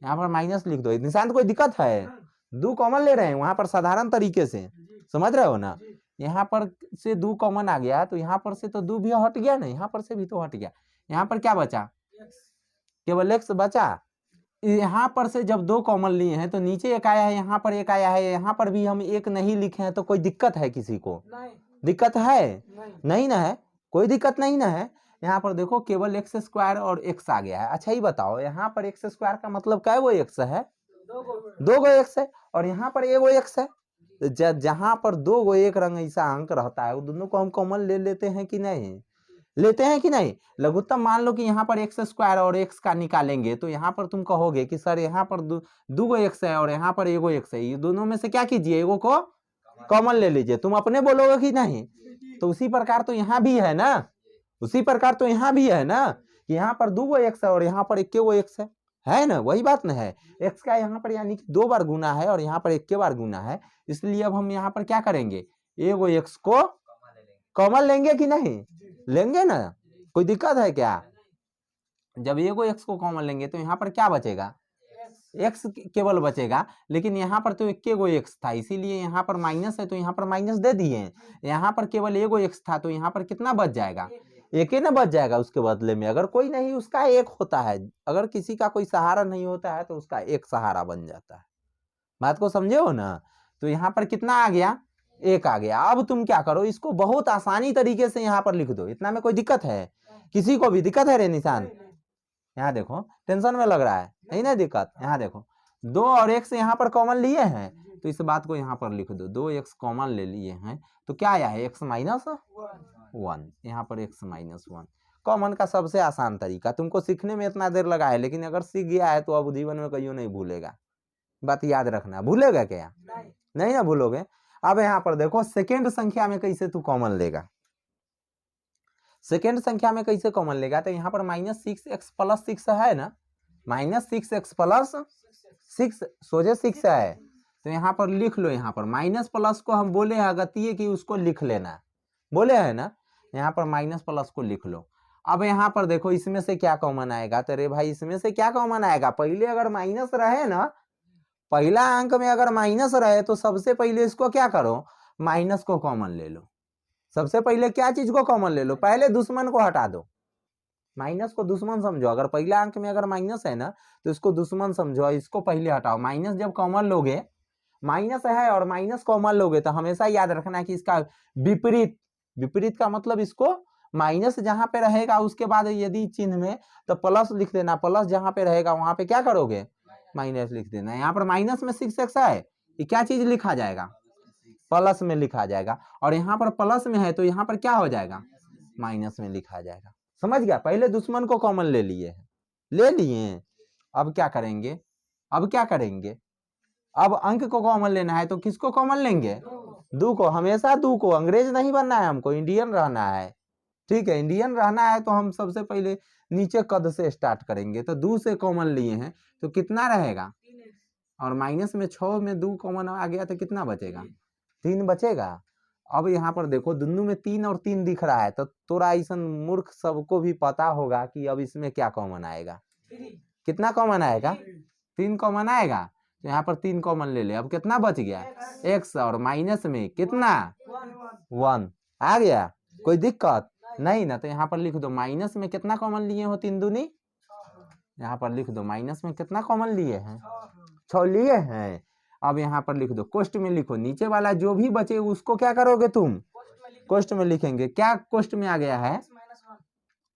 यहाँ पर माइनस लिख दो। निशांत कोई दिक्कत है, 2 कॉमन ले रहे हैं वहां पर साधारण तरीके से, समझ रहे हो ना। यहाँ पर से 2 कॉमन आ गया तो यहाँ पर से तो 2 भी हट गया ना, यहाँ पर से भी तो हट गया। यहाँ पर क्या बचा, केवल एक्स बचा। यहाँ पर से जब 2 कॉमन लिए हैं तो नीचे 1 आया है, यहाँ पर 1 आया है, यहाँ पर भी हम 1 नहीं लिखे हैं। तो कोई दिक्कत है किसी को, दिक्कत है नहीं ना है, कोई दिक्कत नहीं ना है। यहाँ पर देखो केवल एक्स स्क्वायर और एक्स आ गया है। अच्छा ही बताओ, यहाँ पर एक्स स्क्वायर का मतलब क्या वो एक्स है, 2 गो एक्स है, और यहाँ पर 1 गो एक्स है। जहां पर 2 गो एक रंग ऐसा अंक रहता है, वो दोनों को हम कॉमन ले लेते हैं कि नहीं, लेते हैं कि नहीं। लघुत्तम मान लो कि यहाँ पर एक्स स्क्वायर और एक्स का निकालेंगे तो यहाँ पर तुम कहोगे कि सर यहाँ पर 2 गो एक्स है और यहाँ पर 1 गो एक्स है, ये दोनों में से क्या कीजिए, एगो को कॉमन ले लीजिए। तुम अपने बोलोगे कि नहीं, तो उसी प्रकार तो यहाँ भी है ना, उसी प्रकार तो यहाँ भी है ना कि यहाँ पर 2 गो एक्स है और यहाँ पर 1 गो एक्स है ना, वही बात ना है। एक्स का यहाँ पर यानी कि 2 बार गुना है और यहाँ पर 1 बार गुना है, इसलिए अब हम यहाँ पर क्या करेंगे, 1 गो एक्स को कॉमन लेंगे कि नहीं, लेंगे ना, कोई दिक्कत है क्या। जब 1 गो एक्स को कॉमन लेंगे तो यहाँ पर क्या बचेगा, एक्स केवल बचेगा। लेकिन यहाँ पर तो 1 गो एक्स था, इसीलिए यहाँ पर माइनस है तो यहाँ पर माइनस दे दिए। यहाँ पर केवल 1 गो एक्स था तो यहाँ पर कितना बच जाएगा, 1 ही ना बच जाएगा। उसके बदले में अगर कोई नहीं, उसका 1 होता है, अगर किसी का कोई सहारा नहीं होता है तो उसका 1 सहारा बन जाता है। बात को समझे हो ना। तो यहाँ पर कितना आ गया, 1 आ गया। अब तुम क्या करो, इसको बहुत आसानी तरीके से यहाँ पर लिख दो। इतना में कोई दिक्कत है, किसी को भी दिक्कत है रे निशान, यहाँ देखो टेंशन में लग रहा है, नहीं ना दिक्कत। यहाँ देखो 2 और एक्स यहाँ पर कॉमन लिए हैं तो इस बात को यहाँ पर लिख दो, 2 एक्स कॉमन ले लिए हैं तो क्या आया है, एक्स माइनस 1। यहाँ पर एक्स माइनस 1 कॉमन का सबसे आसान तरीका। तुमको सीखने में इतना देर लगा है, लेकिन अगर सीख गया है तो अब जीवन में कहीं नहीं भूलेगा। बात याद रखना, भूलेगा क्या, नहीं ना भूलोगे। अब यहाँ पर देखो सेकेंड संख्या में कैसे तू कॉमन लेगा, सेकेंड संख्या में कैसे कॉमन लेगा। तो यहाँ पर -6x + 6 है ना, -6x + 6 सोझे 6 है तो यहाँ पर लिख लो। यहाँ पर माइनस प्लस को हम बोले हैं गति कि उसको लिख लेना, बोले है ना, यहाँ पर माइनस प्लस को लिख लो। अब यहाँ पर देखो इसमें से क्या कॉमन आएगा, तो रे भाई इसमें से क्या कॉमन आएगा, पहले अगर माइनस रहे ना, पहला अंक में अगर माइनस रहे तो सबसे पहले इसको क्या करो, माइनस को कॉमन ले लो। सबसे पहले क्या चीज को कॉमन ले लो, पहले दुश्मन को हटा दो। माइनस को दुश्मन समझो, अगर पहला अंक में अगर माइनस है ना तो इसको दुश्मन समझो, इसको पहले हटाओ। माइनस जब कॉमन लोगे, माइनस है और माइनस कॉमन लोगे तो हमेशा याद रखना है कि इसका विपरीत, विपरीत का मतलब इसको माइनस जहां पे रहेगा उसके बाद यदि चिन्ह में तो प्लस लिख देना, प्लस जहां पे रहेगा वहां पे क्या करोगे, माइनस लिख देना। यहाँ पर माइनस में 6x है, ये क्या चीज लिखा जाएगा, प्लस में लिखा जाएगा। और यहाँ पर प्लस में है तो यहाँ पर क्या हो जाएगा, माइनस में लिखा जाएगा। समझ गया, पहले दुश्मन को कॉमन ले लिए हैं, ले लिए। अब क्या करेंगे, अब क्या करेंगे, अब अंक को कॉमन लेना है तो किसको कॉमन लेंगे, 2 को, हमेशा 2 को। अंग्रेज नहीं बनना है हमको, इंडियन रहना है, ठीक है। इंडियन रहना है तो हम सबसे पहले नीचे कद से स्टार्ट करेंगे। तो 2 से कॉमन लिए हैं तो कितना रहेगा, और माइनस में 6 में 2 कॉमन आ गया तो कितना बचेगा, 3 बचेगा। अब यहाँ पर देखो दोनों में 3 और 3 दिख रहा है तो तोरा ऐसा मूर्ख सबको भी पता होगा कि अब इसमें क्या कॉमन आएगा, कितना कॉमन आएगा, 3 कॉमन आएगा। तो यहाँ पर 3 कॉमन ले ले। अब कितना बच गया, x, और माइनस में कितना 1 आ गया, कोई दिक्कत नहीं ना। तो यहाँ पर लिख दो माइनस में कितना कॉमन लिए हो, 3 दूनी, यहाँ पर लिख दो माइनस में कितना कॉमन लिए हैं, 6 लिए हैं। अब यहाँ पर लिख दो, कोष्ट में लिखो, नीचे वाला जो भी बचे उसको क्या करोगे तुम, कोष्ट में लिखेंगे। क्या कोष्ट में आ गया है,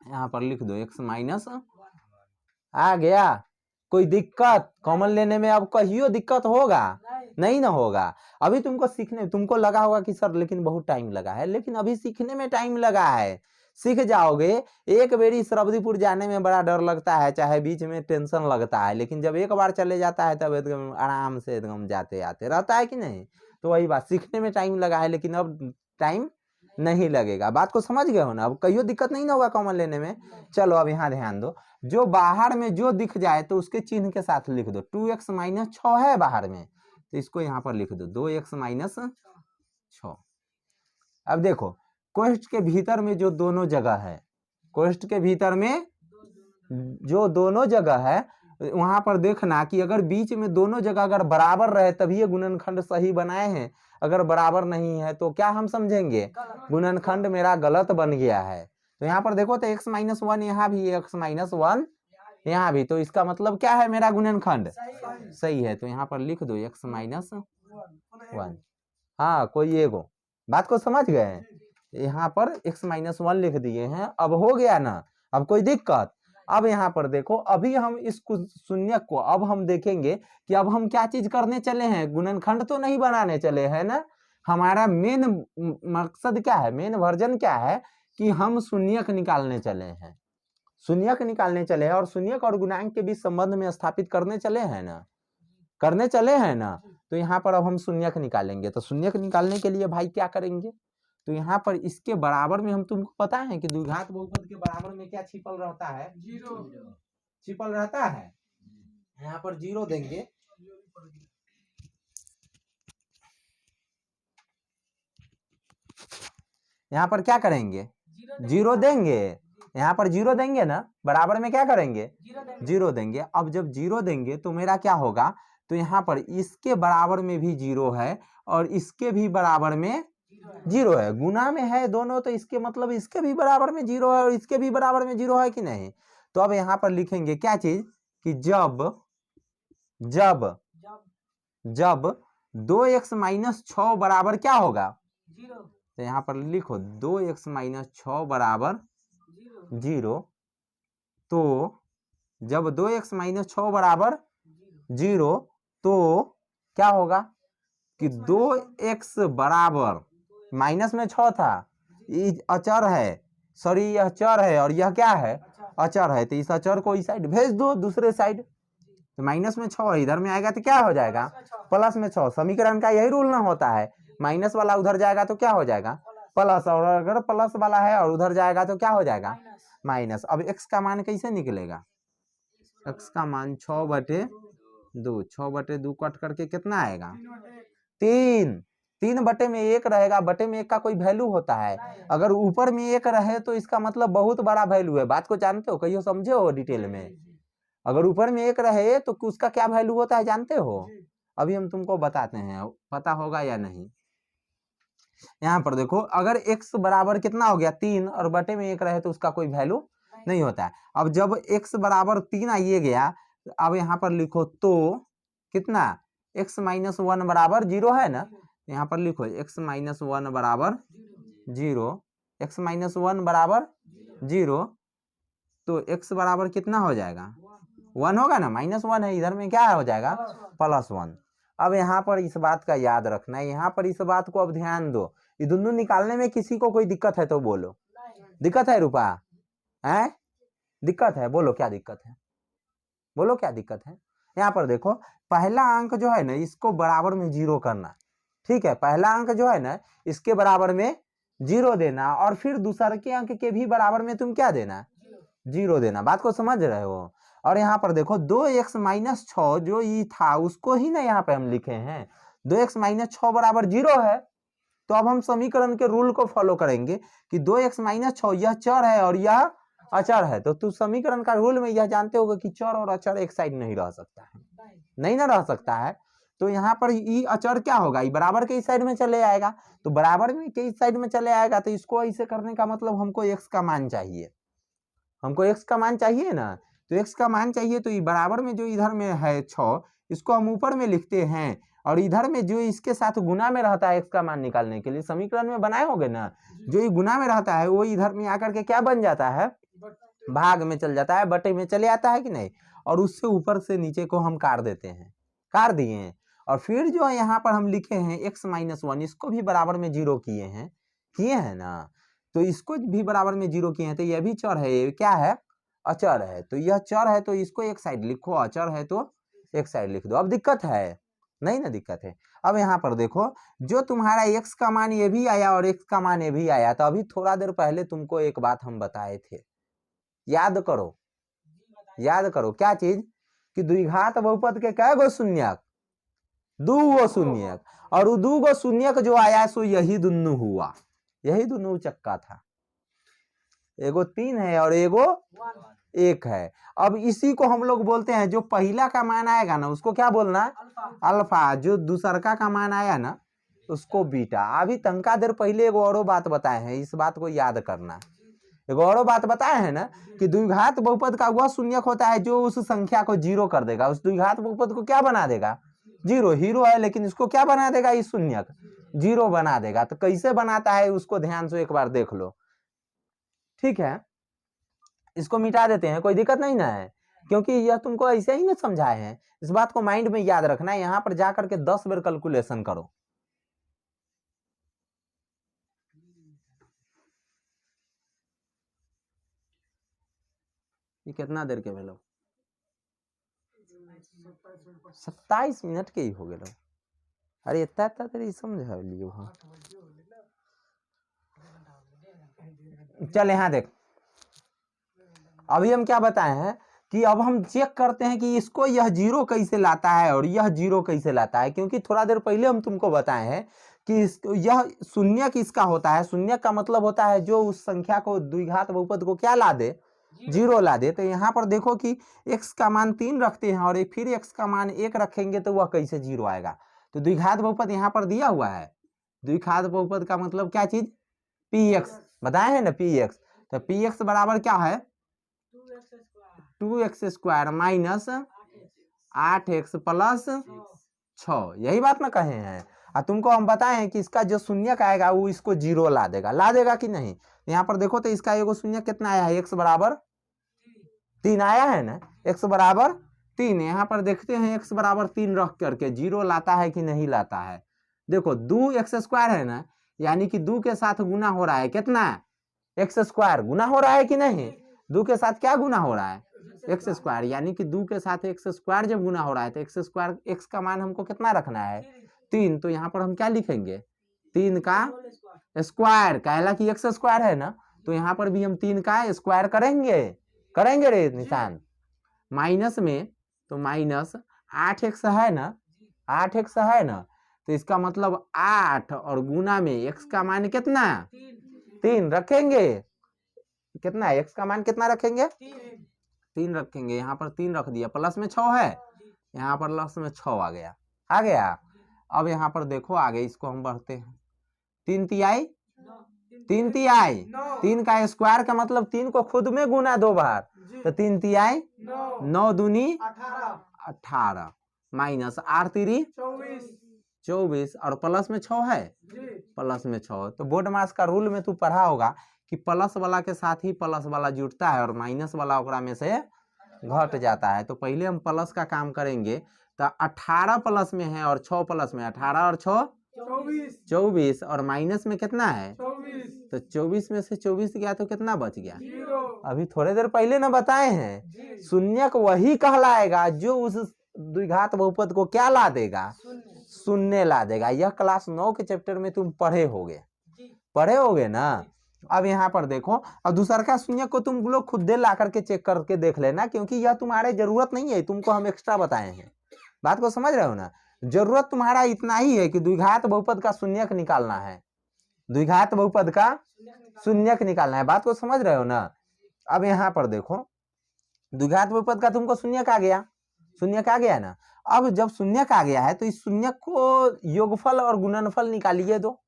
यहाँ पर लिख दो x माइनस आ गया। कोई दिक्कत कॉमन लेने में अब कहियो दिक्कत होगा, नहीं ना होगा। अभी तुमको सीखने, तुमको लगा होगा कि सर लेकिन बहुत टाइम लगा है, लेकिन अभी सीखने में टाइम लगा है, सीख जाओगे। एक बेरी सरब्दीपुर जाने में बड़ा डर लगता है, चाहे बीच में टेंशन लगता है, लेकिन जब एक बार चले जाता है तब एकदम आराम से एकदम जाते आते रहता है कि नहीं। तो वही बात, सीखने में टाइम लगा है लेकिन अब टाइम नहीं लगेगा। बात को समझ गए हो ना, अब कहियो दिक्कत नहीं ना होगा कॉमन लेने में। चलो अब यहाँ ध्यान दो, जो बाहर में जो दिख जाए तो उसके चिन्ह के साथ लिख दो। 2x माइनस 6 है बाहर में, तो इसको यहाँ पर लिख दो 2x माइनस 6। अब देखो कोष्ठ के भीतर में जो दोनों जगह है, कोष्ठ के भीतर में जो दोनों जगह है, वहां पर देखना कि अगर बीच में दोनों जगह अगर बराबर रहे तभी ये गुणनखंड सही बनाए हैं। अगर बराबर नहीं है तो क्या हम समझेंगे, गुणनखंड मेरा गलत बन गया है। तो यहाँ पर देखो तो x माइनस 1 यहाँ भी, x माइनस 1 यहाँ भी, तो इसका मतलब क्या है, मेरा गुणनखंड सही है। तो यहाँ पर लिख दो x माइनस 1। हाँ कोई एगो बात को समझ गए, यहाँ पर x माइनस 1 लिख दिए हैं। अब हो गया ना, अब कोई दिक्कत। अब यहाँ पर देखो, अभी हम इस शून्य को अब हम देखेंगे कि अब हम क्या चीज करने चले हैं, गुणनखंड तो नहीं बनाने चले हैं ना। हमारा मेन मकसद क्या है, मेन वर्जन क्या है कि हम शून्यक निकालने चले हैं, शून्यक निकालने चले हैं और शून्यक और गुणांक के बीच संबंध में स्थापित करने चले हैं ना, करने चले हैं ना। तो यहाँ पर अब हम शून्यक निकालेंगे। तो शून्यक निकालने के लिए भाई क्या करेंगे, तो यहाँ पर इसके बराबर में हम तुमको पता है कि द्विघात बहुपद के बराबर में क्या छिपल रहता है, जीरो छिपल रहता है। यहाँ पर जीरो देंगे, यहाँ पर क्या करेंगे, जीरो देंगे। यहाँ पर जीरो देंगे ना, बराबर में क्या करेंगे, जीरो देंगे। अब जब जीरो देंगे तो मेरा क्या होगा, तो यहाँ पर इसके बराबर में भी जीरो है और इसके भी बराबर में जीरो है, गुना में है दोनों, तो इसके मतलब इसके भी बराबर में जीरो है और इसके भी बराबर में जीरो है कि नहीं। तो अब यहाँ पर लिखेंगे क्या चीज कि जब जब जब 2x माइनस 6 बराबर क्या होगा, तो यहाँ पर लिखो 2x माइनस 6 बराबर जीरो। तो जब 2x माइनस 6 बराबर जीरो तो क्या होगा कि 2x बराबर माइनस में 6 था, ये अचर है, सॉरी यह चर है और यह क्या है, अचर है। तो इस अचर को इस साइड भेज दो, दूसरे साइड। तो माइनस में 6 इधर में आएगा तो क्या हो जाएगा, प्लस में 6। समीकरण का यही रूल ना होता है, माइनस वाला उधर जाएगा तो क्या हो जाएगा, प्लस, और अगर प्लस वाला है और उधर जाएगा तो क्या हो जाएगा, माइनस। अब x का मान कैसे निकलेगा, x का मान 6/2, 6/2 कट करके कितना आएगा, 3। 3/1 रहेगा, बटे में 1 का कोई वैल्यू होता है। अगर ऊपर में 1 रहे तो इसका मतलब बहुत बड़ा वैल्यू है। बात को जानते हो, कहियो समझे हो डिटेल में। अगर ऊपर में 1 रहे तो उसका क्या वैल्यू होता है जानते हो, अभी हम तुमको बताते हैं, पता होगा या नहीं। यहाँ पर देखो, अगर x बराबर कितना हो गया 3 और बटे में 1 रहे तो उसका कोई वैल्यू नहीं होता है। अब जब x बराबर 3 आइए गया, अब यहाँ पर लिखो तो कितना, x माइनस 1 बराबर 0 है ना। यहाँ पर लिखो x माइनस 1 बराबर 0, x माइनस 1 बराबर 0, तो x बराबर कितना हो जाएगा, 1 होगा ना, -1 है, इधर में क्या हो जाएगा, +1। अब यहाँ पर इस बात का याद रखना है, यहाँ पर इस बात को अब ध्यान दो। ये दोनों निकालने में किसी को कोई दिक्कत है तो बोलो, दिक्कत है रूपा, है दिक्कत है, बोलो क्या दिक्कत है, बोलो क्या दिक्कत है। यहाँ पर देखो, पहला अंक जो है ना इसको बराबर में 0 करना, ठीक है। पहला अंक जो है ना इसके बराबर में 0 देना और फिर दूसरे के अंक के भी बराबर में तुम क्या देना, 0 देना। बात को समझ रहे हो। और यहाँ पर देखो 2x माइनस 6 जो ये था उसको ही ना यहाँ पे हम लिखे हैं, 2x माइनस 6 बराबर 0 है। तो अब हम समीकरण के रूल को फॉलो करेंगे कि 2x माइनस 6 यह चर है और यह अचर है। तो तू समीकरण का रूल में यह जानते होगा कि चर और अचर एक साइड नहीं रह सकता है, नहीं ना रह सकता है। तो यहाँ पर ये अचर क्या होगा, ये बराबर के इस साइड में चले आएगा। तो बराबर में के इस साइड में चले आएगा, तो इसको ऐसे करने का मतलब हमको x का मान चाहिए, हमको x का मान चाहिए ना। तो x का मान चाहिए, तो ये बराबर में जो इधर में है 6 इसको हम ऊपर में लिखते हैं और इधर में जो इसके साथ गुना में रहता है x का मान निकालने के लिए, समीकरण में बनाए होगे ना, जो ये गुना में रहता है वो इधर में आकर के क्या बन जाता है, भाग में चल जाता है, बटे में चले आता है कि नहीं। और उससे ऊपर से नीचे को हम काट देते हैं, काट दिए हैं। और फिर जो यहाँ पर हम लिखे हैं x माइनस 1, इसको भी बराबर में 0 किए हैं ना। तो इसको भी बराबर में 0 किए हैं, तो यह भी चर है, ये क्या है, अचर है। तो यह चर है तो इसको एक साइड लिखो, अचर है तो एक साइड लिख दो। अब दिक्कत है नहीं ना, दिक्कत है। अब यहाँ पर देखो, जो तुम्हारा x का मान ये भी आया और x का मान ये भी आया, तो अभी थोड़ा देर पहले तुमको एक बात हम बताए थे, याद करो, याद करो क्या चीज, कि द्विघात बहुपद के कै गो शून्यक, 2 गो शून्यक, और 2 गो शून्यक जो आया सो यही दुन्नु हुआ, यही दुन्नु चक्का था। एगो 3 है और एगो 1 है। अब इसी को हम लोग बोलते हैं, जो पहला का मान आएगा ना उसको क्या बोलना, अल्फा, जो दूसरका का मान आया ना उसको बीटा। अभी तंका देर पहले एगो और बात बताए हैं, इस बात को याद करना। एगो और बात बताए हैं ना कि द्विघात बहुपद का वह शून्यक होता है जो उस संख्या को 0 कर देगा, उस द्विघात बहुपद को क्या बना देगा, 0। हीरो है लेकिन इसको क्या बना देगा, इस शून्यक 0 बना देगा। तो कैसे बनाता है उसको ध्यान से एक बार देख लो, ठीक है। इसको मिटा देते हैं, कोई दिक्कत नहीं ना है, क्योंकि यह तुमको ऐसे ही ना समझाए हैं। इस बात को माइंड में याद रखना है, यहाँ पर जाकर के 10 बार कैलकुलेशन करो। ये कितना देर के भेलो, 27 मिनट के ही हो गए। अरे इतना देर समझा लियो। हाँ चल यहाँ देख, अभी हम क्या बताए हैं कि अब हम चेक करते हैं कि इसको यह 0 कैसे लाता है और यह 0 कैसे लाता है। क्योंकि थोड़ा देर पहले हम तुमको बताए हैं कि यह शून्यक इसका होता है, शून्यक का मतलब होता है जो उस संख्या को द्विघात बहुपद को क्या ला दे, 0 ला दे। तो यहाँ पर देखो कि x का मान 3 रखते हैं और फिर x का मान 1 रखेंगे तो वह कैसे 0 आएगा। तो द्विघात बहुपद यहाँ पर दिया हुआ है, द्विघात बहुपद का मतलब क्या चीज, px बताए हैं ना, px। तो px बराबर क्या है, 2x² माइनस 8x प्लस 6, यही बात ना कहे हैं। और तुमको हम बताए हैं कि इसका जो शून्यक आएगा वो इसको 0 ला देगा कि नहीं। यहाँ पर देखो तो इसका एगो शून्यक कितना आया है, x बराबर 3 आया है ना, x बराबर 3। यहाँ पर देखते हैं x बराबर 3 रख करके 0 लाता है कि नहीं लाता है। देखो 2x² है ना, यानी कि 2 के साथ गुना हो रहा है, कितना x² गुना हो रहा है कि नहीं, 2 के साथ क्या गुना हो रहा है, x², यानी कि 2 के साथ x² जब गुना हो रहा है तो x², x का मान हमको कितना रखना है, 3। तो यहाँ पर हम क्या लिखेंगे, 3 का स्क्वायर, कहला कि x² है ना, तो यहाँ पर भी हम 3 का स्क्वायर करेंगे रे निशान, माइनस में, तो माइनस 8x है ना, 8x है ना, तो इसका मतलब 8 और गुना में x का मान कितना, 3 रखेंगे। कितना है x का मान, कितना रखेंगे, 3 रखेंगे। यहाँ पर 3 रख दिया, प्लस में 6 है, यहाँ पर प्लस में 6 आ गया। अब यहाँ पर देखो आगे इसको हम बढ़ते हैं, 3 तिहाई 3 का स्क्वायर का मतलब 3 को खुद में गुना 2 बार, तो 3 तिहाई 9 दूनी 18 माइनस 8 तिरी 24 और प्लस में 6 है, प्लस में 6। तो बोर्ड मास का रूल में तू पढ़ा होगा कि प्लस वाला के साथ ही प्लस वाला जुड़ता है और माइनस वाला ओकरा में से घट जाता है। तो पहले हम प्लस का काम करेंगे, तो 18 प्लस में है और 6 प्लस में, 18 और 6 24 और माइनस में कितना है, तो 24 में से 24 गया तो कितना बच गया, अभी थोड़े देर पहले ना बताए हैं, शून्यक वही कहलाएगा जो उस द्विघात बहुपद को क्या ला देगा, शून्य ला देगा। यह क्लास 9 के चैप्टर में तुम पढ़े होगे ना। अब यहाँ पर देखो, और दूसरा का शून्यक को तुम लोग खुद ला करके चेक करके देख लेना, क्योंकि यह तुम्हारे जरूरत नहीं है, तुमको हम एक्स्ट्रा बताए हैं। बात को समझ रहे हो ना, जरूरत तुम्हारा इतना ही है कि द्विघात बहुपद का शून्यक निकालना है, द्विघात बहुपद का शून्यक निकालना है। बात को समझ रहे हो ना। अब यहाँ पर देखो, द्विघात बहुपद का तुमको शून्यक आ गया ना। अब जब शून्यक आ गया है तो इस शून्यक को योगफल और गुणनफल निकालिए दो,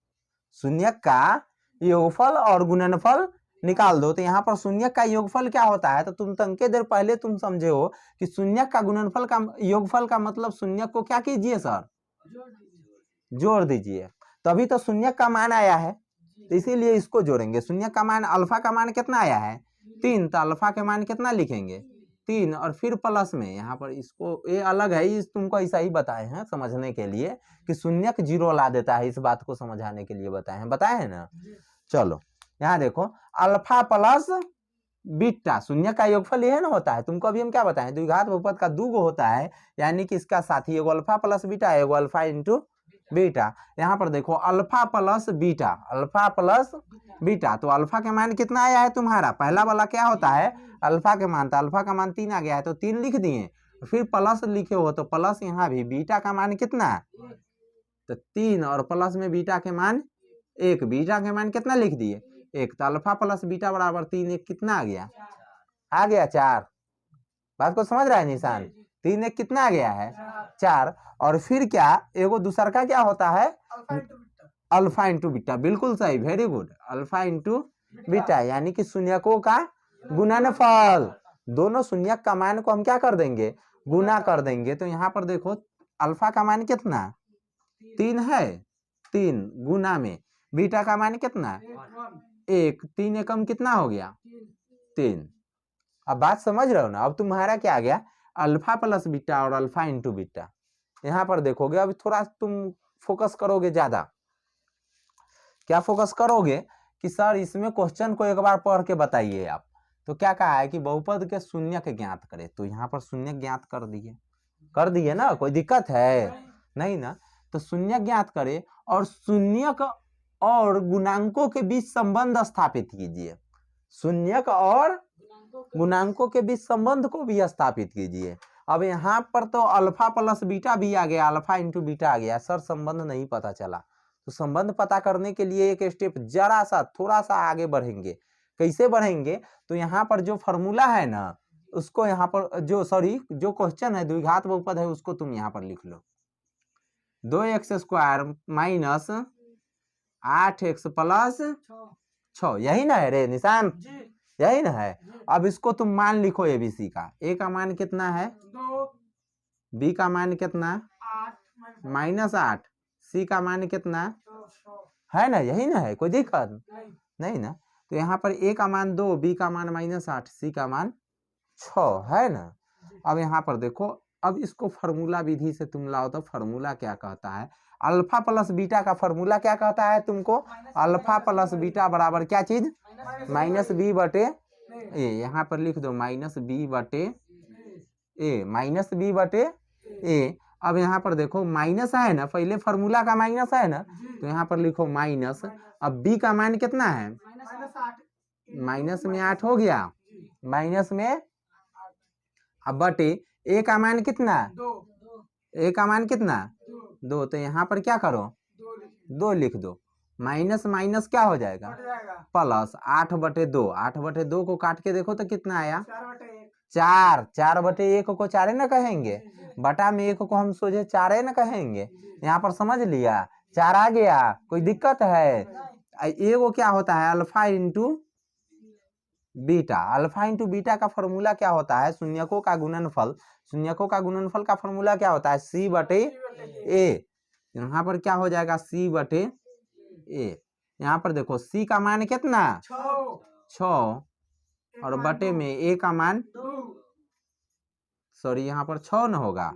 शून्यक का योगफल और गुणनफल निकाल दो। तो यहाँ पर शून्यक का योगफल क्या होता है, तो तुम तंके देर पहले तुम समझे हो कि शून्यक का गुणनफल का योगफल का मतलब शून्यक को क्या कीजिए सर, जोड़ दीजिए, तभी तो शून्यक का मान आया है, तो इसीलिए इसको जोड़ेंगे। शून्यक का मान, अल्फा का मान कितना आया है 3, तो अल्फा के मान कितना लिखेंगे 3 और फिर प्लस में, यहाँ पर इसको ये अलग है, इस तुमको ऐसा ही बताए हैं समझने के लिए कि शून्यक 0 ला देता है, इस बात को समझाने के लिए बताए हैं ना। चलो यहाँ देखो अल्फा प्लस बीटा, शून्य का योगफल यह ना होता है। तुमको अभी हम क्या बताएं, द्विघात बहुपद का दूगो होता है, यानी कि इसका साथी एगो अल्फा प्लस बीटा, एगो अल्फा इंटू बीटा। यहाँ पर देखो alpha plus beta, alpha plus beta, तो अल्फा के मान कितना आया है तुम्हारा, पहला वाला क्या होता है अल्फा के मान, तो अल्फा का मान 3 आ गया है, तो 3 लिख दिए, फिर प्लस लिखे हो तो प्लस यहाँ भी बीटा का मान कितना है, तो 3 और प्लस में बीटा के मान 1, बीटा के मान कितना लिख दिए 1, तो अल्फा प्लस बीटा बराबर 3 1 कितना आ गया 4। बात को समझ रहा है निशान, 3 1 कितना आ गया है 4। और फिर क्या एगो दूसर का क्या होता है अल्फा इंटू बीटा, बिल्कुल सही, very good, alpha into beta, यानी कि शून्यकों का गुणनफल, दोनों शून्यक का मान को हम क्या कर देंगे गुना कर देंगे। तो यहाँ पर देखो अल्फा का मान कितना 3 है, 3 गुना में बीटा का मान कितना 1, 3 एकम कितना हो गया 3। अब बात समझ रहे हो ना, अब तुम्हारा क्या आ गया अल्फा प्लस बीटा और अल्फा इंटू बीटा। यहाँ पर देखोगे अब थोड़ा तुम फोकस करोगे ज्यादा, क्या फोकस करोगे कि सर इसमें क्वेश्चन को एक बार पढ़ के बताइए आप, तो क्या कहा है कि बहुपद के शून्यक ज्ञात करे, तो यहाँ पर शून्य ज्ञात कर दिए ना, कोई दिक्कत है नहीं ना, तो शून्य ज्ञात करे और शून्यक और गुणांकों के बीच संबंध स्थापित कीजिए, शून्यक और गुणांकों के बीच संबंध को भी स्थापित कीजिए। अब यहाँ पर तो अल्फा प्लस बीटा भी आ गया, अल्फा इंटू बीटा आ गया, सर संबंध नहीं पता चला, तो संबंध पता करने के लिए एक स्टेप जरा सा थोड़ा सा आगे बढ़ेंगे। कैसे बढ़ेंगे, तो यहाँ पर जो फॉर्मूला है ना उसको यहाँ पर जो क्वेश्चन है द्विघात बहुपद है उसको तुम यहाँ पर लिख लो, 2x² माइनस 8x प्लस 6, यही ना है रे निशान, यही ना है। अब इसको तुम मान लिखो एबीसी का, ए का मान कितना है 2, बी का मान कितना -8, सी का मान कितना है ना, यही ना है, कोई दिक्कत नहीं ना। तो यहाँ पर ए का मान 2, बी का मान -8, सी का मान 6 है ना। अब यहाँ पर देखो, अब इसको फार्मूला विधि से तुम लाओ तो फार्मूला क्या कहता है, अल्फा प्लस बीटा का फार्मूला क्या कहता है तुमको, अल्फा प्लस बीटा बराबर क्या चीज -b बटे ए, यहाँ पर लिख दो -b बटे ए, -b बटे ए। अब यहाँ पर देखो माइनस है ना, पहले फार्मूला का माइनस है ना, तो यहाँ पर लिखो माइनस, अब b का मान कितना है माइनस में 8 हो गया, माइनस में अब बटे ए का मान कितना 2, ए का मान कितना 2, तो यहाँ पर क्या करो 2 लिख दो, माइनस माइनस क्या हो जाएगा प्लस 8 बटे 2, 8 बटे 2 को काट के देखो तो कितना आया 4 बटे 1 को 4 न कहेंगे, बटा में 1 को हम सोचे 4 न कहेंगे, यहाँ पर समझ लिया 4 आ गया, कोई दिक्कत है। एगो क्या होता है alpha into beta, alpha into beta का फॉर्मूला क्या होता है शून्यकों का गुणनफल, शून्यकों का गुणनफल का फॉर्मूला क्या होता है सी बटे ए, यहाँ पर क्या हो जाएगा सी बटे ए। यहाँ पर देखो सी का मान कितना 6 और बटे में ए का मान सॉरी यहाँ पर 6 न होगा,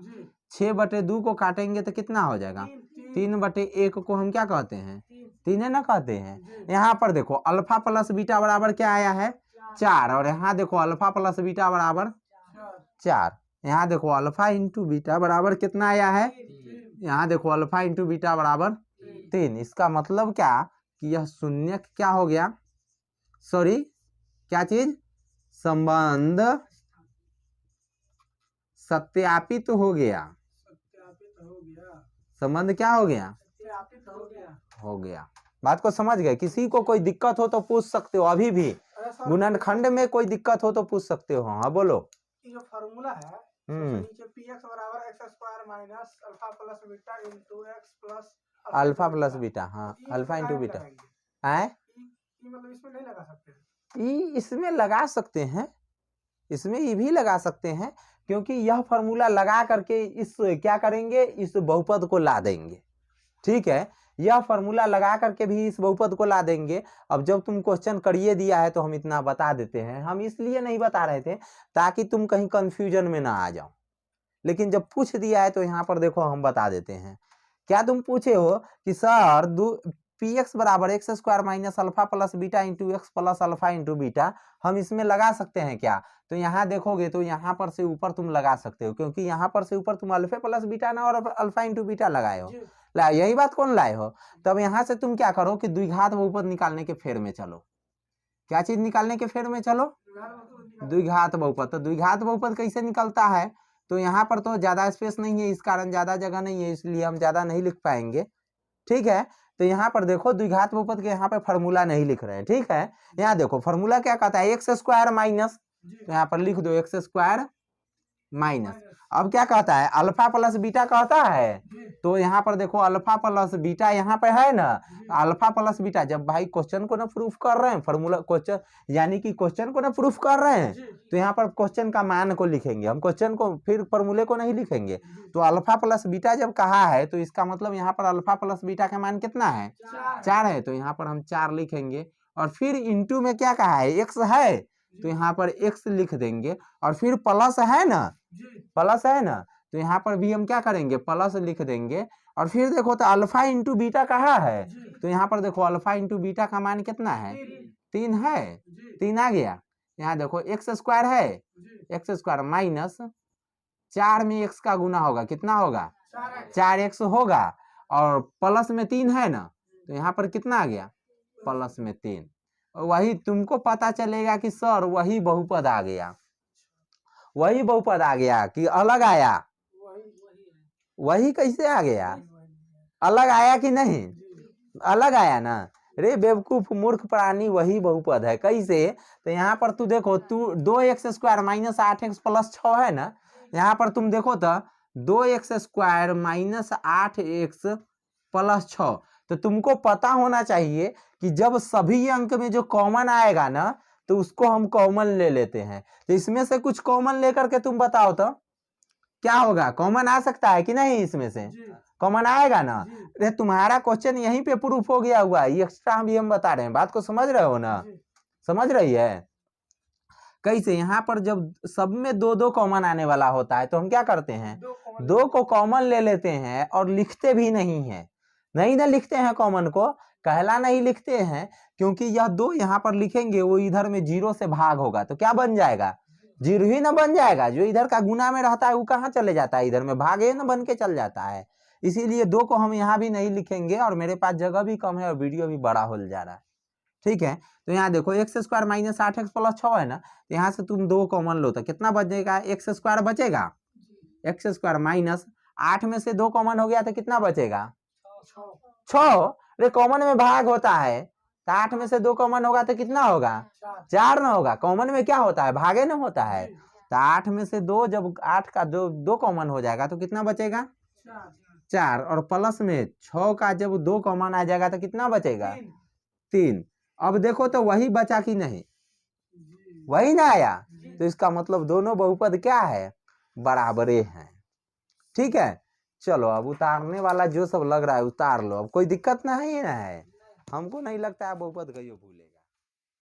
6 बटे 2 को काटेंगे तो कितना हो जाएगा 3 बटे 1 को हम क्या कहते हैं 3 ना कहते हैं। यहाँ पर देखो अल्फा प्लस बीटा बराबर क्या आया है 4, और यहाँ देखो अल्फा प्लस बीटा बराबर 4, यहाँ देखो अल्फा इंटू बीटा बराबर कितना आया है, यहाँ देखो अल्फा इंटू बीटा बराबर 3। इसका मतलब क्या कि यह शून्य क्या हो गया, सॉरी क्या चीज संबंध सत्यापित हो गया, संबंध क्या हो गया हो गया। बात को समझ गए, किसी को कोई दिक्कत हो तो पूछ सकते हो, अभी भी गुणनखंड में कोई दिक्कत हो तो पूछ सकते हो। हाँ बोलो, जो फार्मूला है नीचे px बराबर x² minus alpha plus beta into x plus alpha plus beta, हाँ अल्फा इंटू बीटा है, मतलब इसमें नहीं लगा सकते, इसमें लगा सकते हैं, इसमें ये भी लगा सकते हैं, क्योंकि यह फार्मूला लगा करके इस क्या करेंगे इस बहुपद को ला देंगे, ठीक है, यह फार्मूला लगा करके भी इस बहुपद को ला देंगे। अब जब तुम क्वेश्चन करिए दिया है तो हम इतना बता देते हैं, हम इसलिए नहीं बता रहे थे ताकि तुम कहीं कंफ्यूजन में ना आ जाओ, लेकिन जब पूछ दिया है तो यहाँ पर देखो हम बता देते हैं। क्या तुम पूछे हो कि सर पी एक्स बराबर x square minus alpha plus beta into x plus alpha into beta हम इसमें लगा सकते हैं क्या? तो यहाँ देखोगे तो यहाँ पर से ऊपर तुम लगा सकते हो, क्योंकि यहाँ पर से ऊपर तुम अल्फा प्लस बीटा ना और अल्फा इंटू बीटा लगाए हो। ला यही बात कौन लाए हो? तब यहाँ से तुम क्या करो कि द्विघात बहुपद निकालने के फेर में चलो। क्या चीज निकालने के फेर में चलो? द्विघात बहुपद। तो द्विघात बहुपद कैसे निकलता है? तो यहाँ पर तो ज्यादा स्पेस नहीं है, इस कारण ज्यादा जगह नहीं है, इसलिए हम ज्यादा नहीं लिख पाएंगे। ठीक है, तो यहाँ पर देखो द्विघात बहुपद के यहाँ पे फॉर्मूला नहीं लिख रहे हैं। ठीक है, यहाँ देखो फॉर्मूला क्या कहता है, एक्स स्क्वायर माइनस, तो यहाँ पर लिख दो एक्स स्क्वायर माइनस। अब क्या कहता है, अल्फा प्लस बीटा कहता है। तो यहाँ पर देखो अल्फा प्लस बीटा यहाँ पे है ना, अल्फा प्लस बीटा जब भाई क्वेश्चन को ना प्रूफ कर रहे हैं, फॉर्मूला क्वेश्चन यानी कि क्वेश्चन को ना प्रूफ कर रहे हैं, तो यहाँ पर क्वेश्चन का मान को लिखेंगे हम, क्वेश्चन को फिर फॉर्मूले को नहीं लिखेंगे। तो अल्फा प्लस बीटा जब कहा है तो इसका मतलब यहाँ पर अल्फा प्लस बीटा का मान कितना है? 4 है। तो यहाँ पर हम 4 लिखेंगे और फिर इंटू में क्या कहा है, एक्स है, तो यहाँ पर एक्स लिख देंगे और फिर प्लस है ना, प्लस है ना, तो यहाँ पर भी हम क्या करेंगे, प्लस लिख देंगे। और फिर देखो तो अल्फा इंटू बीटा कहा है, तो यहाँ पर देखो अल्फा इंटू बीटा का मान कितना है, 3 है, 3 आ गया। यहाँ देखो एक्स स्क्वायर है, एक्स स्क्वायर माइनस 4 में एक्स का गुना होगा, कितना होगा, 4x होगा, और प्लस में 3 है ना, तो यहाँ पर कितना आ गया, प्लस में 3। वही तुमको पता चलेगा कि सर वही बहुपद आ गया, वही बहुपद आ गया कि अलग आया, वही कैसे आ गया, अलग आया कि नहीं, अलग आया ना। रे बेवकूफ मूर्ख प्राणी, वही बहुपद है। कैसे? तो यहाँ पर तू देखो, तू 2x square minus 8x plus 6 है ना, यहाँ पर तुम देखो तो 2x square minus 8x plus 6, तो तुमको पता होना चाहिए कि जब सभी अंक में जो कॉमन आएगा ना तो उसको हम कॉमन ले लेते हैं। तो इसमें से कुछ कॉमन लेकर के तुम बताओ तो क्या होगा, कॉमन आ सकता है कि नहीं, इसमें से कॉमन आएगा ना। अरे तुम्हारा क्वेश्चन यहीं पे प्रूफ हो गया हुआ है, एक्स्ट्रा भी हम बता रहे हैं, बात को समझ रहे हो ना, समझ रही है। कैसे? यहाँ पर जब सब में 2-2 कॉमन आने वाला होता है तो हम क्या करते हैं, 2 को कॉमन ले लेते हैं और लिखते भी नहीं है, नहीं ना लिखते हैं कॉमन को, कहला नहीं लिखते हैं, क्योंकि यह 2 यहाँ पर लिखेंगे वो इधर में 0 से भाग होगा तो क्या बन जाएगा, 0 ही ना बन जाएगा। जो इधर का गुना में रहता है वो कहाँ चले जाता है, इधर में भागे ना बन के चल जाता है। इसीलिए 2 को हम यहाँ भी नहीं लिखेंगे, और मेरे पास जगह भी कम है और वीडियो भी बड़ा हो जा रहा है। ठीक है, तो यहाँ देखो x square minus 8x plus 6 है ना, तो यहाँ से तुम 2 कॉमन लो तो कितना बचेगा, एक्स स्क्वायर बचेगा, एक्स स्क्वायर माइनस 8 में से 2 कॉमन हो गया तो कितना बचेगा, 6। अरे कॉमन में भाग होता है, तो 8 में से 2 कॉमन होगा तो कितना होगा, 4 ना होगा। कॉमन में क्या होता है, भागे ना होता है। तो 8 में से 2, जब 8 का 2 कॉमन हो जाएगा तो कितना बचेगा, 4, और प्लस में 6 का जब 2 कॉमन आ जाएगा तो कितना बचेगा, 3। अब देखो तो वही बचा कि नहीं, वही ना आया, तो इसका मतलब दोनों बहुपद क्या है, बराबरे हैं। ठीक है, चलो अब उतारने वाला जो सब लग रहा है उतार लो, अब कोई दिक्कत नहीं है, हमको नहीं लगता है बहुपद कहियो भूले।